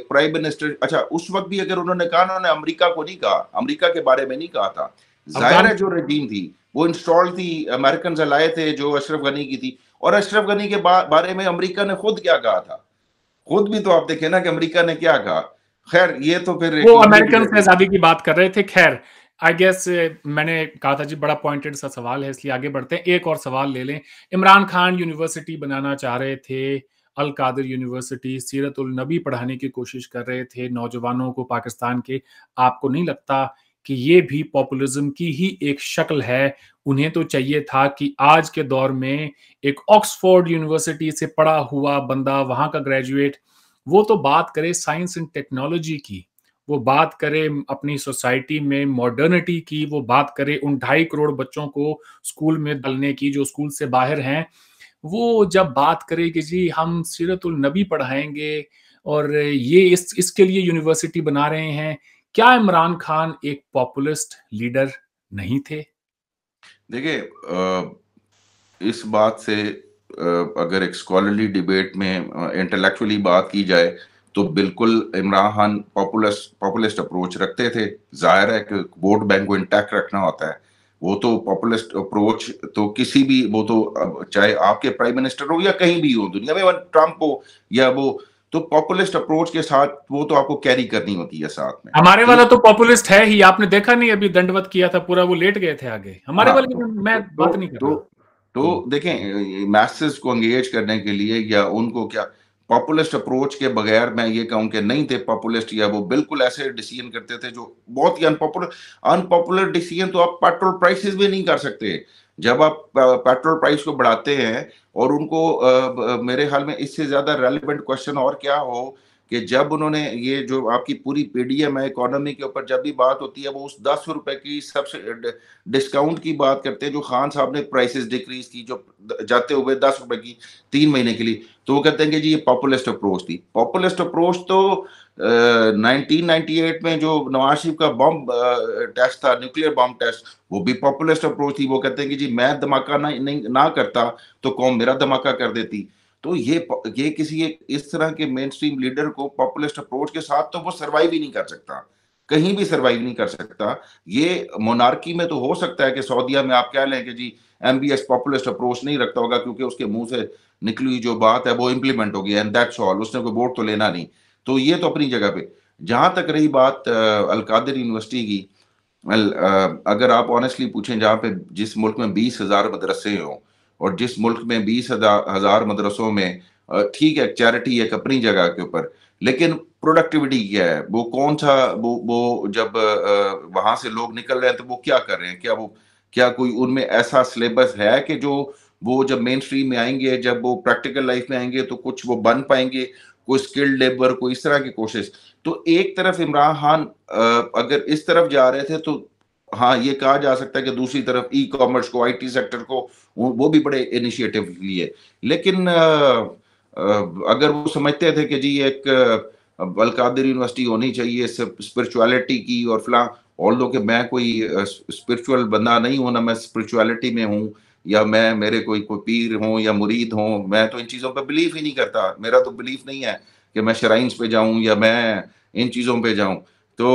प्राइम मिनिस्टर, अच्छा उस वक्त भी अगर उन्होंने कहा, उन्होंने अमेरिका को नहीं कहा, अमेरिका के बारे में नहीं कहा था। जाहिर है जो रजीम थी वो इंस्टॉल थी, अमेरिकन लाए थे जो अशरफ गनी की थी, और अशरफ गनी के बारे में अमेरिका ने खुद क्या कहा था, खुद भी तो आप देखें ना कि अमेरिका ने क्या कहा। खैर ये तो फिर वो अमेरिकन से आजादी की बात कर रहे थे। खैर आई गेस मैंने कहा था जी बड़ा पॉइंटेड सा सवाल है, इसलिए आगे बढ़ते हैं। एक और सवाल ले लें। इमरान खान यूनिवर्सिटी बनाना चाह रहे थे, अल कादिर यूनिवर्सिटी, सीरत उल नबी पढ़ाने की कोशिश कर रहे थे नौजवानों को पाकिस्तान के। आपको नहीं लगता कि ये भी पॉपुलिज्म की ही एक शक्ल है? उन्हें तो चाहिए था कि आज के दौर में एक ऑक्सफोर्ड यूनिवर्सिटी से पढ़ा हुआ बंदा, वहां का ग्रेजुएट, वो तो बात करे साइंस एंड टेक्नोलॉजी की, वो बात करे अपनी सोसाइटी में मॉडर्निटी की, वो बात करे उन 2.5 करोड़ बच्चों को स्कूल में डालने की जो स्कूल से बाहर हैं। वो जब बात करे कि जी हम सीरतुल नबी पढ़ाएंगे और ये इसके लिए यूनिवर्सिटी बना रहे हैं, क्या इमरान खान एक पॉपुलिस्ट लीडर नहीं थे? देखिए, इस बात से अगर एक स्कॉलरली डिबेट में इंटेलेक्चुअली बात की जाए तो बिल्कुल इमरान खान पॉपुलिस्ट अप्रोच रखते थे। जाहिर है कि वोट बैंक को इंटैक्ट रखना होता है, वो तो पॉपुलिस्ट अप्रोच तो किसी भी, वो तो चाहे आपके प्राइम मिनिस्टर हो या कहीं भी हो दुनिया में, ट्रंप हो या वो, तो पॉपुलिस्ट अप्रोच के साथ वो तो आपको कैरी करनी होती है साथ में। हमारे वाला तो पॉपुलिस्ट है ही, आपने देखा नहीं अभी दंडवत किया था पूरा, वो लेट गए थे आगे। हमारे हाँ, वाले की मैं बात नहीं कर रहा। तो देखें, मैसेज को एंगेज करने के लिए या उनको क्या, पॉपुलिस्ट अप्रोच के बगैर मैं ये कहूं कि नहीं थे पॉपुलिस्ट, या वो बिल्कुल ऐसे डिसीजन करते थे जो बहुत ही अनपॉपुलर डिसीजन तो आप पेट्रोल प्राइसेस भी नहीं कर सकते। जब आप पेट्रोल प्राइस को बढ़ाते हैं, और उनको मेरे ख्याल में इससे ज्यादा रेलिवेंट क्वेश्चन और क्या हो कि जब उन्होंने ये जो आपकी पूरी पीडीएम है इकोनॉमी के ऊपर, जब भी बात होती है वो उस 10 रुपए की सबसे डिस्काउंट की बात करते हैं, जो खान साहब ने प्राइसेस डिक्रीज की जो जाते हुए 10 रुपए की 3 महीने के लिए, तो वो कहते हैं कि जी ये पॉपुलिस्ट अप्रोच थी। पॉपुलिस्ट अप्रोच तो 1998 में जो नवाज शरीफ का बॉम्ब टेस्ट था, न्यूक्लियर बॉम्ब टेस्ट, वो भी पॉपुलिस्ट अप्रोच थी। वो कहते हैं कि जी मैं धमाका ना करता तो कौम मेरा धमाका कर देती। तो ये किसी एक इस तरह के मेन स्ट्रीम लीडर को पॉपुलिस्ट अप्रोच के साथ तो वो सर्वाइव ही नहीं कर सकता, कहीं भी सर्वाइव नहीं कर सकता। ये मोनार्की में तो हो सकता है कि सऊदीया में आप कह लें कि जी एमबीएस पॉपुलिस्ट अप्रोच नहीं रखता होगा, क्योंकि उसके मुंह से निकली हुई जो बात है वो इंप्लीमेंट होगी एंड दैट्स ऑल, उसने कोई वोट तो लेना नहीं। तो ये तो अपनी जगह पे। जहां तक रही बात अल कादिर यूनिवर्सिटी की, अगर आप ऑनेस्टली पूछें, जहाँ पे जिस मुल्क में 20,000 मदरसे हों, और जिस मुल्क में 20,000 मदरसों में ठीक है चैरिटी एक अपनी जगह के ऊपर, लेकिन प्रोडक्टिविटी क्या है, वो कौन सा वो जब वहां से लोग निकल रहे हैं तो वो क्या कर रहे हैं, क्या कोई उनमें ऐसा सिलेबस है कि जो वो जब मेन स्ट्रीम में आएंगे, जब वो प्रैक्टिकल लाइफ में आएंगे तो कुछ वो बन पाएंगे, कोई स्किल्ड लेबर, कोई इस तरह की कोशिश। तो एक तरफ इमरान खान अगर इस तरफ जा रहे थे तो हाँ ये कहा जा सकता है कि दूसरी तरफ ई कॉमर्स को, आईटी सेक्टर को वो भी बड़े इनिशिएटिव लिए। लेकिन अगर वो समझते थे कि जी एक अल कादिर यूनिवर्सिटी होनी चाहिए स्पिरिचुअलिटी की और फला, ऑल्दो कि मैं कोई स्पिरिचुअल बंदा नहीं हूं ना, मैं स्पिरिचुअलिटी में हूं, या मैं मेरे कोई पीर हों या मुरीद हों, मैं तो इन चीज़ों पे बिलीव ही नहीं करता। मेरा तो बिलीफ नहीं है कि मैं श्राइन्स पे जाऊँ या मैं इन चीज़ों पे जाऊँ। तो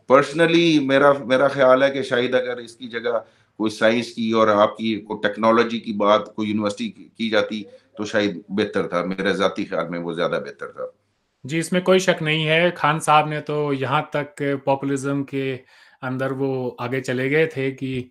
पर्सनली मेरा मेरा ख़्याल है कि शायद अगर इसकी जगह कोई साइंस की और आपकी कोई टेक्नोलॉजी की बात कोई यूनिवर्सिटी की जाती, तो शायद बेहतर था। मेरे ज़ाती ख़्याल में वो ज़्यादा बेहतर था। जी, इसमें कोई शक नहीं है। खान साहब ने तो यहाँ तक पॉपुलिज़्म के अंदर वो आगे चले गए थे कि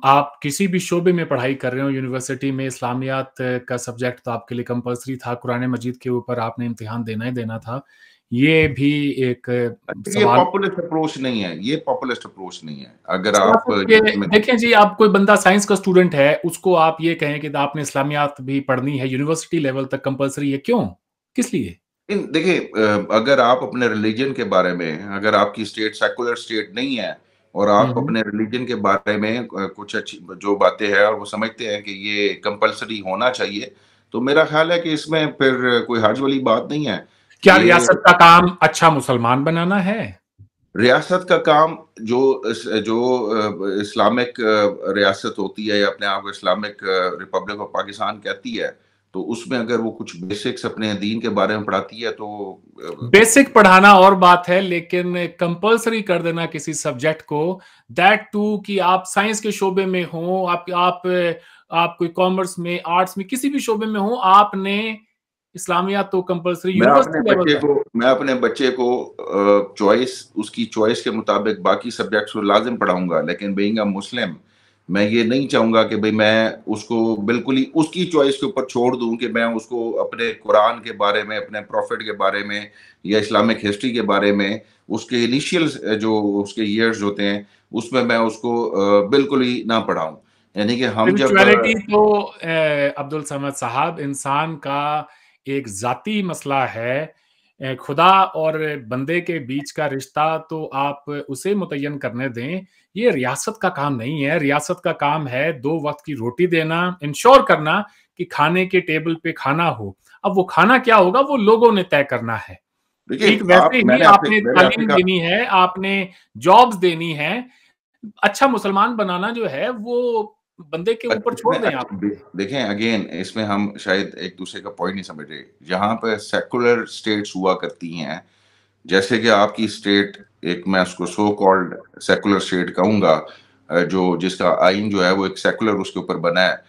आप किसी भी शोबे में पढ़ाई कर रहे हो यूनिवर्सिटी में, इस्लामियात का सब्जेक्ट तो आपके लिए कंपल्सरी था, कुरान मजीद के ऊपर आपने इम्तिहान देना ही देना था। ये भी एक ये सवाल पॉपुलिस्ट अप्रोच नहीं है, ये पॉपुलिस्ट अप्रोच नहीं है। अगर आप सियासत के इसमें देखें जी, आप कोई बंदा साइंस का स्टूडेंट है, उसको आप ये कहें कि आपने इस्लामियात भी पढ़नी है, यूनिवर्सिटी लेवल तक कंपल्सरी है, क्यों? किस लिए? इन देखिए अगर आप अपने रिलीजन के बारे में अगर आपकी स्टेट सेकुलर स्टेट नहीं है और हुँ, आप हुँ। अपने रिलीजन के बारे में कुछ अच्छी जो बातें हैं और वो समझते हैं कि ये कंपल्सरी होना चाहिए, तो मेरा ख़्याल है कि इसमें फिर कोई हर्ज वाली बात नहीं है। क्या ये रियासत का काम अच्छा मुसलमान बनाना है? रियासत का काम जो इस्लामिक रियासत होती है या अपने आप को इस्लामिक रिपब्लिक ऑफ पाकिस्तान कहती है, तो उसमें अगर वो कुछ बेसिक्स अपने दीन के बारे में पढ़ाती है तो बेसिक पढ़ाना और बात है, लेकिन कंपल्सरी कर देना किसी सब्जेक्ट को, दैट टू कि आप साइंस के शोबे में हो, आप कोई कॉमर्स में, आर्ट्स में, किसी भी शोबे में हो, आपने इस्लामियात तो कंपल्सरी यूनिवर्सिटी लेवल तक। मैं अपने बच्चे को चॉइस उसकी चॉइस के मुताबिक बाकी सब्जेक्ट्स को लाज़िम पढ़ाऊँगा, लेकिन बीइंग अ मुस्लिम मैं ये नहीं चाहूँगा कि भई मैं उसको बिल्कुल ही उसकी चॉइस के ऊपर छोड़ दूँ कि मैं उसको अपने कुरान के बारे में, अपने प्रॉफ़िट के बारे में या इस्लामिक हिस्ट्री के बारे में, उसके इनिशियल जो उसके ईयर्स होते हैं, उसमें मैं उसको बिल्कुल ही ना पढ़ाऊँ। यानी कि हम जब स्पिरिचुअलिटी तो अब्दुल समद साहब इंसान का एक ज़ाती मसला है। खुदा और बंदे के बीच का रिश्ता तो आप उसे मुतय्यन करने दें। ये रियासत का काम नहीं है, रियासत का काम है 2 वक़्त की रोटी देना, इंश्योर करना कि खाने के टेबल पे खाना हो। अब वो खाना क्या होगा वो लोगों ने तय करना है। ठीक देखिए वैसे आप ही आपने मैंने आपसे तालीम कहा देनी है, आपने जॉब्स देनी है। अच्छा मुसलमान बनाना जो है वो बंदे के ऊपर छोड़ इसमें दें आप। देखें अगेन इसमें हम शायद एक दूसरे का पॉइंट नहीं समझ रहे। जहाँ पे सेकुलर स्टेट्स हुआ करती हैं, जैसे कि आपकी स्टेट एक मैं उसको सो कॉल्ड सेकुलर स्टेट कहूँगा जो जिसका आइन जो है वो एक सेकुलर उसके ऊपर बना है।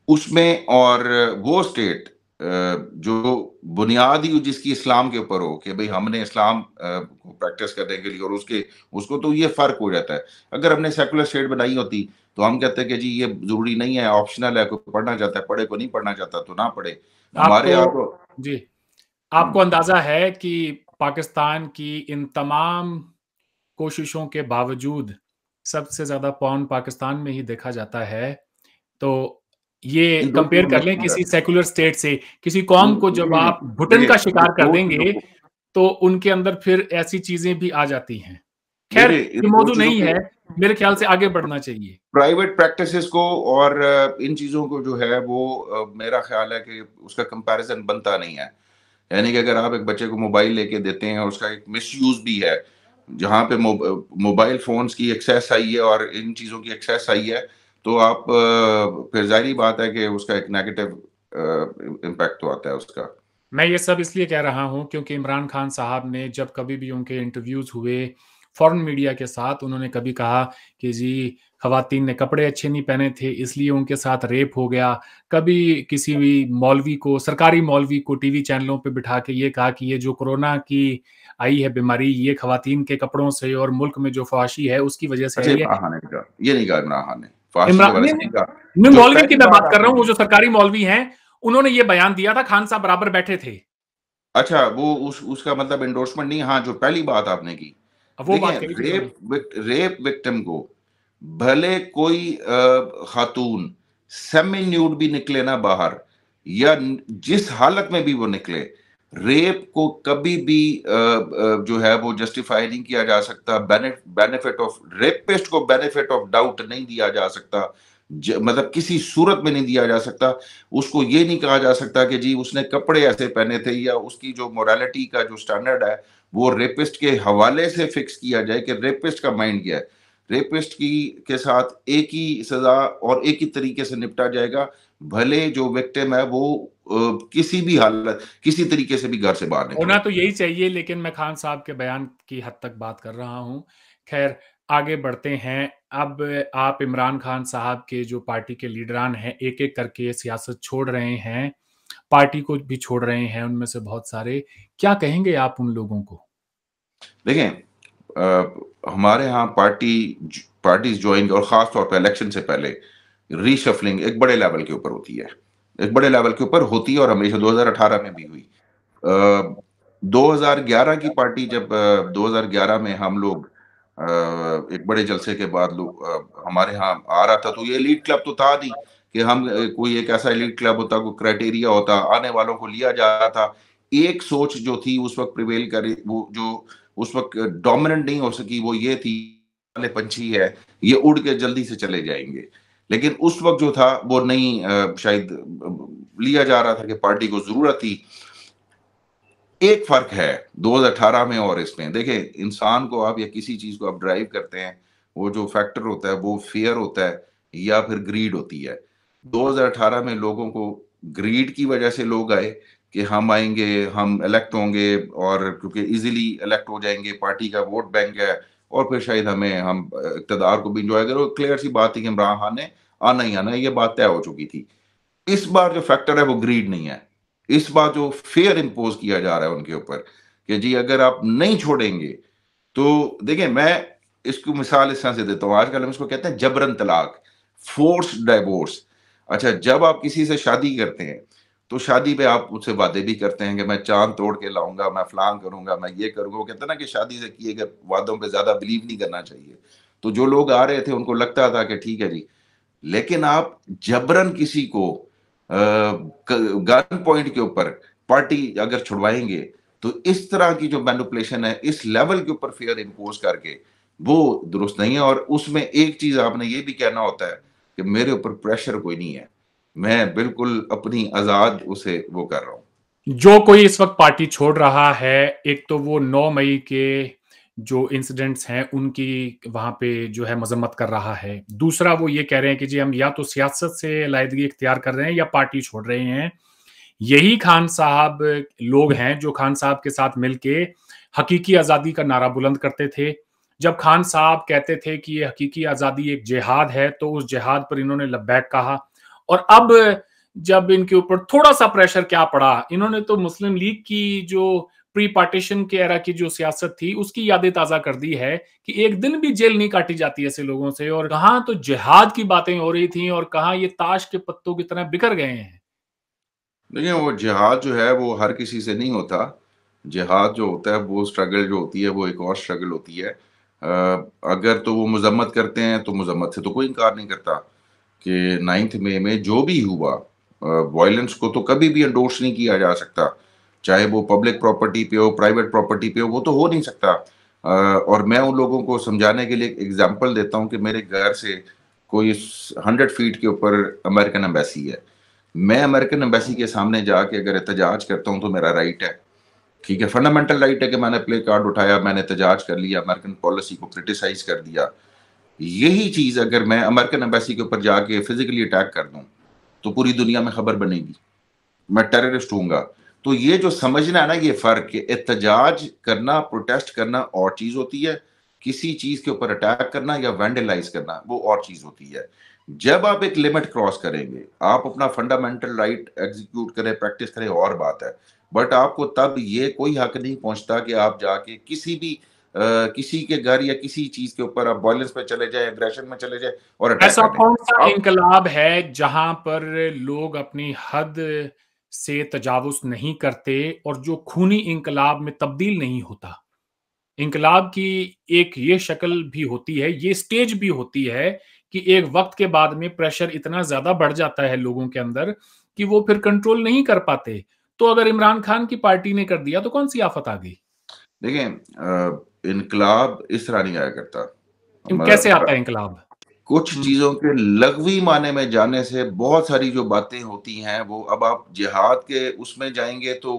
उसमें और वो स्टेट जो बुनियाद ही जिसकी इस्लाम के ऊपर हो कि भई हमने इस्लाम को प्रैक्टिस करने के लिए और उसको तो ये फ़र्क हो जाता है। अगर हमने सेकुलर स्टेट बनाई होती, तो हम कहते हैं कि जी ये ज़रूरी नहीं है, ऑप्शनल है, कोई पढ़ना चाहता है पढ़े, कोई नहीं पढ़ना चाहता तो ना पढ़े। हमारे आपको यहाँ तो जी, हुँ। आपको अंदाज़ा है कि पाकिस्तान की इन तमाम कोशिशों के बावजूद सबसे ज़्यादा पॉर्न पाकिस्तान में ही देखा जाता है। तो ये इन 2 कंपेयर चीज़ों में कर लें फ़र्क किसी है। सेक्युलर स्टेट से, किसी कौम को जब नहीं, आप घुटन का देखिए शिकार कर 2 चीज़ों देंगे, को तो उनके अंदर फिर ऐसी चीज़ें भी आ जाती हैं। ख़ैर देखिए ये इन 2 मौजू चीज़ों नहीं है, को मेरे ख़्याल से आगे बढ़ना चाहिए। प्राइवेट प्रैक्टिसेस को और इन चीज़ों को जो है वो मेरा ख़्याल है कि उसका कंपैरिज़न बनता नहीं है। यानी कि अगर आप एक बच्चे को मोबाइल लेके देते हैं और उसका एक मिसयूज़ भी है, जहाँ पे मोबाइल फ़ोन्स की एक्सेस आई है और इन चीज़ों की एक्सेस आई है, तो आप फिर ज़ाहिर-सी बात है कि उसका एक नेगेटिव इम्पैक्ट तो आता है उसका। मैं ये सब इसलिए कह रहा हूँ क्योंकि इमरान खान साहब ने जब कभी भी उनके इंटरव्यूज़ हुए फ़ॉरेन मीडिया के साथ, उन्होंने कभी कहा कि जी ख़वातीन ने कपड़े अच्छे नहीं पहने थे इसलिए उनके साथ रेप हो गया। कभी किसी भी मौलवी को, सरकारी मौलवी को टीवी चैनलों पे बिठा के ये कहा कि ये जो कोरोना की आई है बीमारी, ये ख़वातीन के कपड़ों से और मुल्क में जो फ़हाशी है उसकी वज़ह से अच्छा है ये ये। इमरान खान ने नहीं कहा, ये नहीं कहा इमरान खान ने, फ़ाहशी के इमरान बारे नहीं, से नहीं कहा। नहीं, जो मौलवी की पहली मैं बात बात कर रहा आपने हूँ, वो की जो सरकारी मौलवी हैं, उन्होंने ये बयान दिया था, खान साहब बराबर बैठे थे। अच्छा वो उसका मतलब एंडोर्समेंट नहीं हाँ, जो पहली बात आपने की। अब वो बात देखें करी थी उन्होंने। रेप विक्टिम को भले कोई खातून सेमी न्यूड भी निकले ना बाहर या जिस हालत में भी वो निकले, रेप को कभी भी जो है वो जस्टिफाई नहीं किया जा सकता। बेनिफिट ऑफ रेपिस्ट को बेनिफिट ऑफ डाउट नहीं दिया जा सकता। मतलब किसी सूरत में नहीं दिया जा सकता। उसको ये नहीं कहा जा सकता कि जी उसने कपड़े ऐसे पहने थे या उसकी जो मोरालिटी का जो स्टैंडर्ड है वो रेपिस्ट के हवाले से फिक्स किया जाए कि रेपिस्ट का माइंड क्या है। रेपिस्ट की के साथ एक ही सजा और एक ही तरीके से निपटा जाएगा, भले जो विक्टिम है वो किसी भी हालत, किसी तरीके से भी घर से बाहर होना निकले। तो यही चाहिए, लेकिन मैं खान साहब के बयान की हद तक बात कर रहा हूँ। ख़ैर, आगे बढ़ते हैं। अब आप इमरान खान साहब के जो पार्टी के लीडरान हैं, एक-एक करके सियासत छोड़ रहे हैं, पार्टी को भी छोड़ रहे हैं उनमें से बहुत सारे। क्या कहेंगे आप उन लोगों को? देखें, हमारे यहाँ पार्टीज़ जॉइन और ख़ास तौर पे इलेक्शन से पहले रीशफलिंग एक बड़े लेवल के ऊपर होती है। एक बड़े लेवल के ऊपर होती है और हमेशा 2018 में भी हुई। 2011 की पार्टी जब 2011 में हम लोग एक बड़े जलसे के बाद हमारे यहाँ आ रहा था, तो ये एलीट क्लब तो था नहीं कि हम कोई एक ऐसा एलीट क्लब होता, कोई क्राइटेरिया होता, आने वालों को लिया जा रहा था। एक सोच जो थी उस वक़्त प्रिवेल करी, वो जो उस वक़्त डोमिनेंट नहीं हो सकी, वो ये थी, वाले पंछी है, ये उड़ के जल्दी से चले जाएँगे। लेकिन उस वक़्त जो था वो नहीं शायद लिया जा रहा था कि पार्टी को ज़रूरत थी। एक फ़र्क है 2018 में और इसमें। देखिए, इंसान को आप या किसी चीज़ को आप ड्राइव करते हैं, वो जो फैक्टर होता है वो फ़ियर होता है या फिर ग्रीड होती है। 2018 में लोगों को ग्रीड की वजह से लोग आए कि हम आएँगे, हम इलेक्ट होंगे और क्योंकि ईज़िली इलेक्ट हो जाएँगे, पार्टी का वोट बैंक है और फिर शायद हम इक़्तिदार को भी एन्जॉय करें, और क्लियर सी बात थी कि इमरान खान ने आना ही आना है, ये बात तय हो चुकी थी। इस बार जो फैक्टर है वो ग्रीड नहीं है। इस बार जो फेयर इम्पोज़ किया जा रहा है उनके ऊपर कि जी अगर आप नहीं छोड़ेंगे, तो देखिए मैं इसको मिसाल इस तरह से देता हूँ, आजकल हम इसको कहते हैं जबरन तलाक, फ़ोर्स्ड डाइवोर्स। अच्छा, जब आप किसी से शादी करते हैं, तो शादी पे आप उससे वादे भी करते हैं कि मैं चाँद तोड़ के लाऊँगा, मैं फलान करूँगा, मैं ये करूँगा। वो कहते हैं ना कि शादी से किए गए वादों पे ज़्यादा बिलीव नहीं करना चाहिए। तो जो लोग आ रहे थे उनको लगता था कि ठीक है जी, लेकिन आप जबरन किसी को गन पॉइंट के ऊपर पार्टी अगर छुड़वाएंगे, तो इस तरह की जो मैनिपुलेशन है इस लेवल के ऊपर फेयर इम्पोज करके, वो दुरुस्त नहीं है। और उसमें एक चीज आपने ये भी कहना होता है कि मेरे ऊपर प्रेशर कोई नहीं है, मैं बिल्कुल अपनी आजाद उसे वो कर रहा हूँ। जो कोई इस वक़्त पार्टी छोड़ रहा है, एक तो वो 9 मई के जो इंसिडेंट्स हैं, उनकी वहाँ पे जो है मज़म्मत कर रहा है। दूसरा वो ये कह रहे हैं कि जी हम या तो सियासत से अलहैदगी इख्तियार कर रहे हैं या पार्टी छोड़ रहे हैं। यही खान साहब लोग हैं जो खान साहब के साथ मिलके हकीकी आज़ादी का नारा बुलंद करते थे। जब खान साहब कहते थे कि ये हकीकी आज़ादी एक जिहाद है, तो उस जिहाद पर इन्होंने लब्बैक कहा। और अब जब इनके ऊपर थोड़ा-सा प्रेशर क्या पड़ा, इन्होंने तो मुस्लिम लीग की जो प्री पार्टीशन के एरा की जो सियासत थी, उसकी यादें ताज़ा कर दी है कि एक दिन भी जेल नहीं काटी जाती ऐसे लोगों से, और कहाँ तो जिहाद की बातें हो रही थी और कहाँ ये ताश के पत्तों की तरह बिखर गए हैं। देखिए, वो जिहाद जो है वो हर किसी से नहीं होता। जिहाद जो होता है वो स्ट्रगल जो होती है वो एक और स्ट्रगल होती है। अगर तो वो मज़म्मत करते हैं तो मज़म्मत से तो कोई इनकार नहीं करता कि 9th मई में जो भी हुआ, वायलेंस को तो कभी भी एंडोर्स नहीं किया जा सकता। चाहे वो पब्लिक प्रॉपर्टी पे हो, प्राइवेट प्रॉपर्टी पे हो, वो तो हो नहीं सकता। और मैं उन लोगों को समझाने के लिए एक एग्ज़ाम्पल देता हूँ कि मेरे घर से कोई 100 फीट के ऊपर अमेरिकन एम्बेसी है। मैं अमेरिकन एम्बेसी के सामने जाके अगर एहतजाज करता हूँ तो मेरा राइट है, ठीक है, फंडामेंटल राइट है कि मैंने प्ले कार्ड उठाया, मैंने एहतजाज कर लिया, अमेरिकन पॉलिसी को क्रिटिसाइज कर दिया। यही चीज अगर मैं अमेरिकन एम्बेसी के ऊपर जाके फिजिकली अटैक कर दूं, तो पूरी दुनिया में खबर बनेगी, मैं टेररिस्ट हूँगा। तो ये जो समझना है ना, ये फ़र्क कि एहतजाज करना, प्रोटेस्ट करना और चीज़ होती है, किसी चीज़ के ऊपर अटैक करना या वैंडलाइज़ करना वो और चीज़ होती है। जब आप एक लिमिट क्रॉस करेंगे, आप अपना फंडामेंटल राइट एग्ज़ीक्यूट करें, प्रैक्टिस करें और बात है। बट आपको तब ये कोई हक नहीं पहुँचता कि आप जाके किसी भी किसी के घर या किसी चीज़ के ऊपर आप वायलेंस पे चले जाएँ, एग्रेशन में चले जाएँ और अटैक ऐसा कर दें। कौन-सा आप इन्कलाब है जहाँ पर लोग अपनी हद से तजावुज़ नहीं करते और जो खूनी इन्कलाब में तब्दील नहीं होता? इन्कलाब की एक ये शक्ल भी होती है, ये स्टेज भी होती है कि एक वक़्त के बाद में प्रेशर इतना ज़्यादा बढ़ जाता है लोगों के अंदर कि वो फिर कंट्रोल नहीं कर पाते। तो अगर इमरान खान की पार्टी ने कर दिया तो कौन-सी आफ़त आ गई? देखें, इनकलाब इस तरह नहीं आया करता। इन हमारा कैसे आता है इन्कलाब? कुछ हुँ। चीज़ों के लग़वी माने में जाने से बहुत सारी जो बातें होती हैं, वो अब आप जिहाद के उसमें जाएँगे तो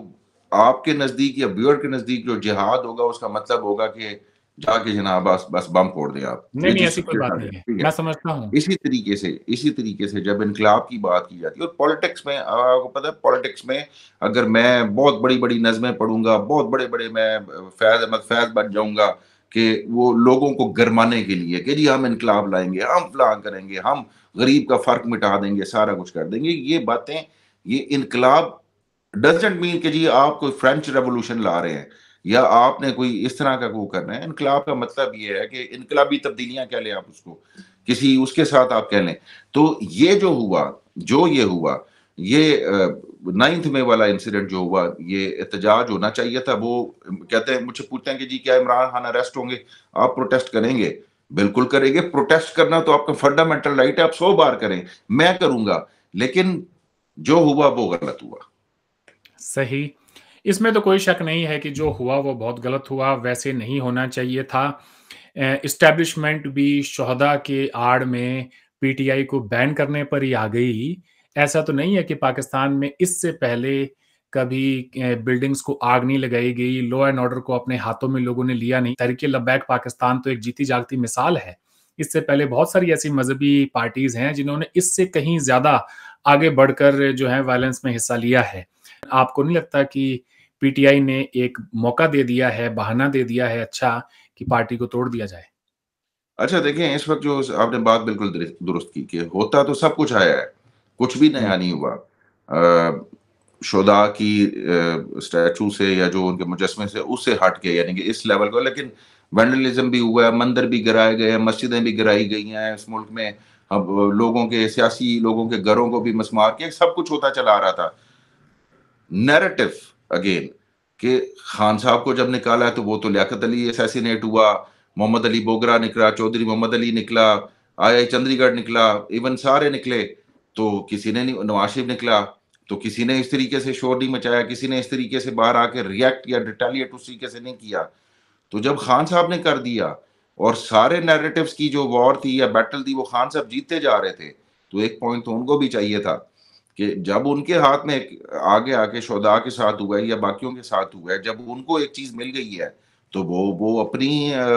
आपके नज़दीक या व्यूअर के नज़दीक जो जिहाद होगा उसका मतलब होगा कि जाके जनाब बस बस बम फोड़ दें आप, नहीं, ये नहीं जो ऐसी कोई सबसे बात target, नहीं है। ठीक मैं है। समझता हूँ। इसी तरीके से जब इनकलाब की बात की जाती है और पॉलिटिक्स में, आपको पता है पॉलिटिक्स में अगर मैं बहुत बड़ी-बड़ी नज़्में पढ़ूँगा, बहुत बड़े-बड़े मैं फैज़ अहमद फैज़ बन जाऊँगा कि वो लोगों को गरमाने के लिए कि जी हम इनकलाब लाएँगे, हम फलाँ करेंगे, हम गरीब का फ़र्क मिटा देंगे, सारा कुछ कर देंगे। ये बातें, ये इनकलाब डज़न्ट मीन कि जी आप कोई फ्रेंच रेवोल्यूशन ला रहे हैं या आपने कोई इस तरह का वो करना है। इनकलाब का मतलब ये है कि इनकलाबी तब्दीलियाँ कह लें आप उसको, किसी उसके साथ आप कह लें। तो ये जो हुआ, ये 9th में वाला इंसिडेंट जो हुआ, ये एहतजाज होना चाहिए था। वो कहते हैं, मुझसे पूछते हैं कि जी क्या इमरान खान अरेस्ट होंगे? आप प्रोटेस्ट करेंगे? बिल्कुल करेंगे। प्रोटेस्ट करना तो आपका फंडामेंटल राइट है, आप 100 बार करें, मैं करूँगा। लेकिन जो हुआ वो गलत हुआ। सही। इसमें तो कोई शक नहीं है कि जो हुआ वो बहुत गलत हुआ, वैसे नहीं होना चाहिए था। एस्टेब्लिशमेंट भी शुहदा के आड़ में पीटीआई को बैन करने पर ही आ गई। ऐसा तो नहीं है कि पाकिस्तान में इससे पहले कभी बिल्डिंग्स को आग नहीं लगाई गई, लॉ एंड ऑर्डर को अपने हाथों में लोगों ने लिया नहीं। तहरीक लब्बैक पाकिस्तान तो एक जीती-जागती मिसाल है। इससे पहले बहुत सारी ऐसी मज़हबी पार्टीज़ हैं जिन्होंने इससे कहीं ज़्यादा आगे बढ़कर जो है वायलेंस में हिस्सा लिया है। आपको नहीं लगता कि पीटीआई ने एक मौका दे दिया है, बहाना दे दिया है अच्छा कि पार्टी को तोड़ दिया जाए? अच्छा देखें, इस वक़्त जो आपने बात बिल्कुल दुरुस्त की कि होता तो सब कुछ आया है, कुछ भी हुँ। नया नहीं हुआ। शुहदा की स्टैच्यू से या जो उनके मुजस्समे से उससे हट के, यानी कि इस लेवल को, लेकिन वैंडलिज़्म भी हुआ है, मंदिर भी गिराए गए हैं, मस्जिदें भी गिराई गई हैं इस मुल्क में। अब लोगों के, सियासी लोगों के घरों को भी मसमार किया, सब कुछ होता चला आ रहा था। नैरेटिव अगेन कि खान साहब को जब निकाला है तो वो तो लियाकत अली असैसिनेट हुआ, मोहम्मद अली बोगरा निकला, चौधरी मोहम्मद अली निकला, आई चंडीगढ़ निकला, इवन सारे निकले। तो किसी ने नहीं, नवाज शरीफ निकला, तो किसी ने इस तरीके से शोर नहीं मचाया, किसी ने इस तरीके से बाहर आके रिएक्ट या रिटेलिएट उस तरीके से नहीं किया। तो जब खान साहब ने कर दिया और सारे नैरेटिव्स की जो वॉर थी या बैटल थी वो खान साहब जीतते जा रहे थे, तो एक पॉइंट तो उनको भी चाहिए था कि जब उनके हाथ में आगे आके शुहदा के साथ हुआ है या बाकियों के साथ हुआ है, जब उनको एक चीज मिल गई है तो वो अपनी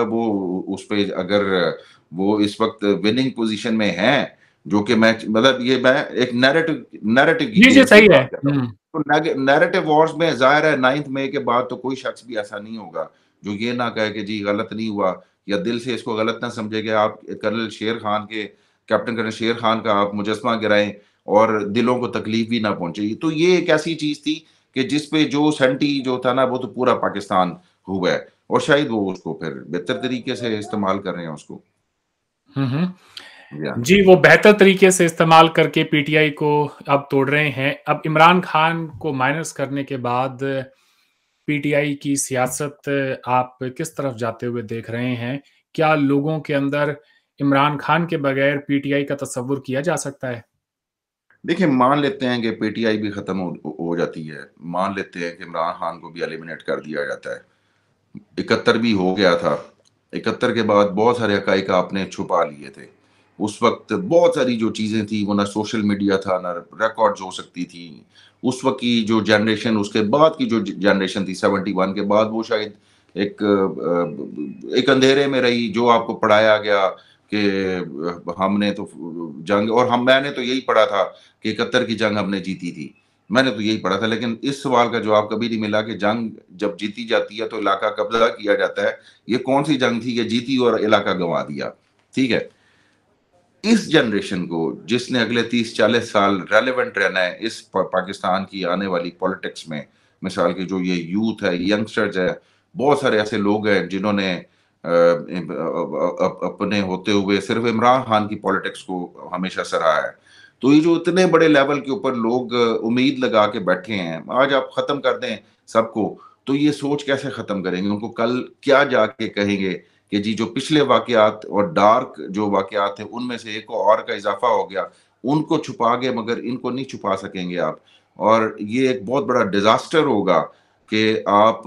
वो उस पे, अगर वो इस वक्त विनिंग पोजीशन में हैं, जो कि मैं मतलब ये मैं एक नैरेटिव नैरेटिव की जी, जी, गेम की सही है। बात कर रहा हूँ। हुँ। तो नैरेटिव वॉर्स में जाहिर है 9th मई के बाद तो कोई शख्स भी ऐसा नहीं होगा जो ये ना कहे कि जी गलत नहीं हुआ, या दिल से इसको गलत ना समझे कि आप कर्नल शेर खान के, कैप्टन कर्नल शेर खान का आप मुजस्समा गिराएं और दिलों को तकलीफ भी ना पहुंचे। तो ये एक ऐसी चीज थी कि जिस पे जो सेंटी जो था ना, वो तो पूरा पाकिस्तान हुआ है, और शायद वो उसको फिर बेहतर तरीके से इस्तेमाल कर रहे हैं उसको। हुँ, हुँ। या जी, वो बेहतर तरीके से इस्तेमाल करके पीटीआई को अब तोड़ रहे हैं। अब इमरान खान को माइनस करने के बाद पीटीआई की सियासत आप किस तरफ जाते हुए देख रहे हैं? क्या लोगों के अंदर इमरान खान के बगैर पीटीआई का तसव्वुर किया जा सकता है? देखिए, मान लेते हैं कि पीटीआई भी खत्म हो जाती है, मान लेते हैं कि इमरान खान को भी एलिमिनेट कर दिया जाता है। 71 भी हो गया था। 71 के बाद बहुत सारे हकाइक आपने छुपा लिए थे। उस वक़्त बहुत सारी जो चीज़ें थी, वो ना सोशल मीडिया था, ना रिकॉर्ड्स हो सकती थी। उस वक़्त की जो जनरेशन, उसके बाद की जो जनरेशन थी 71 के बाद, वो शायद एक अंधेरे में रही, जो आपको पढ़ाया गया कि हमने तो जंग, और हम मैंने तो यही पढ़ा था कि 71 की जंग हमने जीती थी। मैंने तो यही पढ़ा था, लेकिन इस सवाल का जवाब कभी नहीं मिला कि जंग जब जीती जाती है तो इलाका कब्जा किया जाता है। ये कौन-सी जंग थी कि जीती और इलाका गँवा दिया, ठीक है? इस जनरेशन को, जिसने अगले 30-40 साल रेलेवेंट रहना है इस पाकिस्तान की आने वाली पॉलिटिक्स में, मिसाल के जो ये यूथ है, यंगस्टर्स है, बहुत सारे ऐसे लोग हैं जिन्होंने अपने होते हुए सिर्फ इमरान खान की पॉलिटिक्स को हमेशा सराहा है। तो ये जो इतने बड़े लेवल के ऊपर लोग उम्मीद लगा के बैठे हैं, आज आप खत्म कर दें सबको, तो ये सोच कैसे खत्म करेंगे? उनको कल क्या जाके कहेंगे कि जी जो पिछले वाक़यात और डार्क जो वाक़यात थे, उनमें से एक और का इज़ाफ़ा हो गया, उनको छुपा गए मगर इनको नहीं छुपा सकेंगे आप। और ये एक बहुत बड़ा डिज़ास्टर होगा कि आप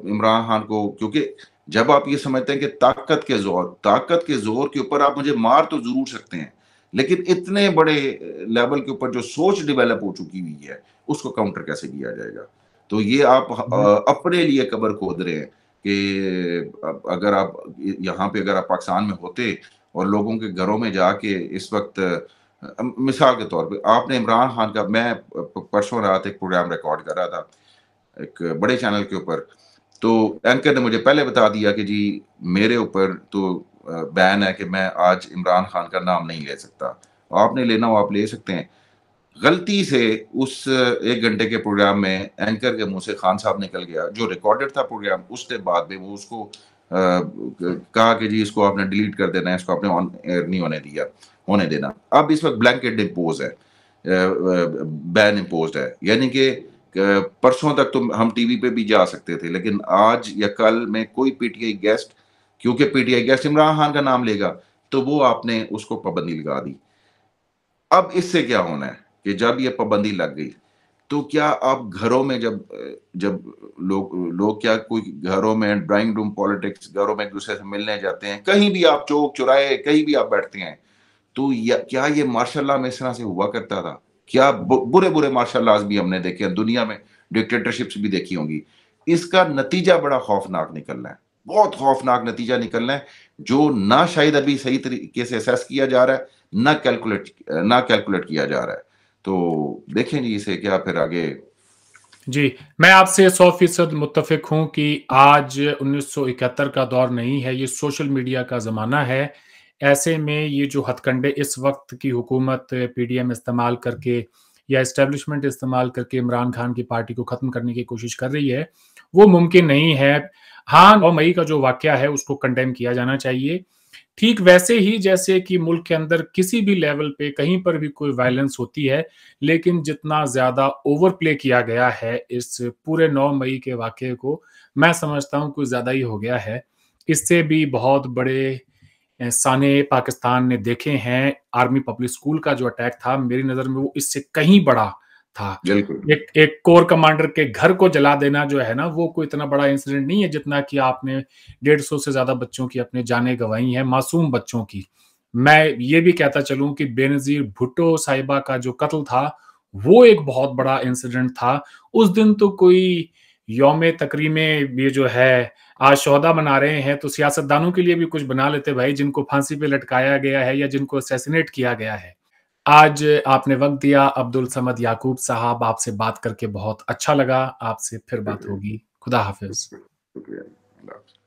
इमरान खान को, क्योंकि जब आप ये समझते हैं कि ताकत के ज़ोर के ऊपर आप मुझे मार तो ज़रूर सकते हैं, लेकिन इतने बड़े लेवल के ऊपर जो सोच डेवलप हो चुकी हुई है, उसको काउंटर कैसे किया जाएगा? तो ये आप हुँ। अपने लिए कब्र खोद रहे हैं। कि अगर आप यहाँ पे अगर आप पाकिस्तान में होते और लोगों के घरों में जाके इस वक़्त मिसाल के तौर पे आपने इमरान खान का, मैं परसों रात एक प्रोग्राम रिकॉर्ड कर रहा था, एक बड़े चैनल के ऊपर, तो एंकर ने मुझे पहले बता दिया कि जी मेरे ऊपर तो बैन है कि मैं आज इमरान खान का नाम नहीं ले सकता। आपने लेना हो आप ले सकते हैं। गलती से उस 1 घंटे के प्रोग्राम में एंकर के मुँह से खान साहब निकल गया, जो रिकॉर्डेड था प्रोग्राम, उसके बाद में वो उसको कहा कि जी इसको आपने डिलीट कर देना है, इसको आपने ऑन एयर नहीं होने देना। अब इस वक़्त ब्लैंकेट इम्पोज़ है, बैन इम्पोज़्ड है, यानी कि परसों तक तो हम टीवी पे भी जा सकते थे, लेकिन आज या कल में कोई पीटीआई गेस्ट, क्योंकि पीटीआई गेस्ट इमरान खान का नाम लेगा, तो वो आपने उसको पाबंदी लगा दी। अब इससे क्या होना है कि जब ये पाबंदी लग गई, तो क्या आप घरों में जब लोग लोग क्या कोई घरों में ड्राइंग रूम पॉलिटिक्स, घरों में एक-दूसरे से मिलने जाते हैं, कहीं भी आप चौक-चौराहे कहीं भी आप बैठते हैं, तो क्या ये मार्शल लॉ में इस तरह से हुआ करता था? क्या बुरे-बुरे मार्शल लॉज़ भी हमने देखे हैं, दुनिया में डिक्टेटरशिप्स भी देखी होंगी। इसका नतीजा बड़ा खौफनाक निकलना है, बहुत खौफनाक नतीजा निकलना है, जो ना शायद अभी सही तरीके से असेस किया जा रहा है, ना कैलकुलेट किया जा रहा है। तो देखें जी इसे क्या फिर आगे। जी, मैं आपसे 100% मुत्तफ़िक हूँ कि आज 1971 का दौर नहीं है, ये सोशल मीडिया का ज़माना है। ऐसे में ये जो हथकंडे इस वक़्त की हुकूमत पीडीएम इस्तेमाल करके या एस्टेब्लिशमेंट इस्तेमाल करके इमरान खान की पार्टी को ख़त्म करने की कोशिश कर रही है, वो मुमकिन नहीं है। हाँ, 9 मई का जो वाक़या है, उसको कंडेम किया जाना चाहिए। ठीक वैसे ही जैसे कि मुल्क के अंदर किसी भी लेवल पे कहीं पर भी कोई वायलेंस होती है, लेकिन जितना ज़्यादा ओवर प्ले किया गया है इस पूरे 9 मई के वाक़ये को, मैं समझता हूँ कुछ ज़्यादा ही हो गया है। इससे भी बहुत बड़े साने पाकिस्तान ने देखे हैं। आर्मी पब्लिक स्कूल का जो अटैक था, मेरी नज़र में वो इससे कहीं बड़ा था। बिल्कुल। एक एक कोर कमांडर के घर को जला देना जो है ना, वो कोई इतना बड़ा इंसिडेंट नहीं है, जितना कि आपने 150 से ज़्यादा बच्चों की अपनी जानें गँवाई हैं, मासूम बच्चों की। मैं ये भी कहता चलूँ कि बेनज़ीर भुट्टो साहिबा का जो कत्ल था, वो एक बहुत बड़ा इंसिडेंट था। उस दिन तो कोई यौम तकरीम ये जो है, आज शोहदा मना रहे हैं, तो सियासतदानों के लिए भी कुछ बना लेते भाई, जिनको फांसी पे लटकाया गया है या जिनको असैसिनेट किया गया है। आज आपने वक़्त दिया, अब्दुल समद याकूब साहब, आपसे बात करके बहुत अच्छा लगा। आपसे फिर बात शुक्रिया, होगी। खुदा हाफ़िज़। शुक्रिया, शुक्रिया। अल्लाह हाफ़िज़।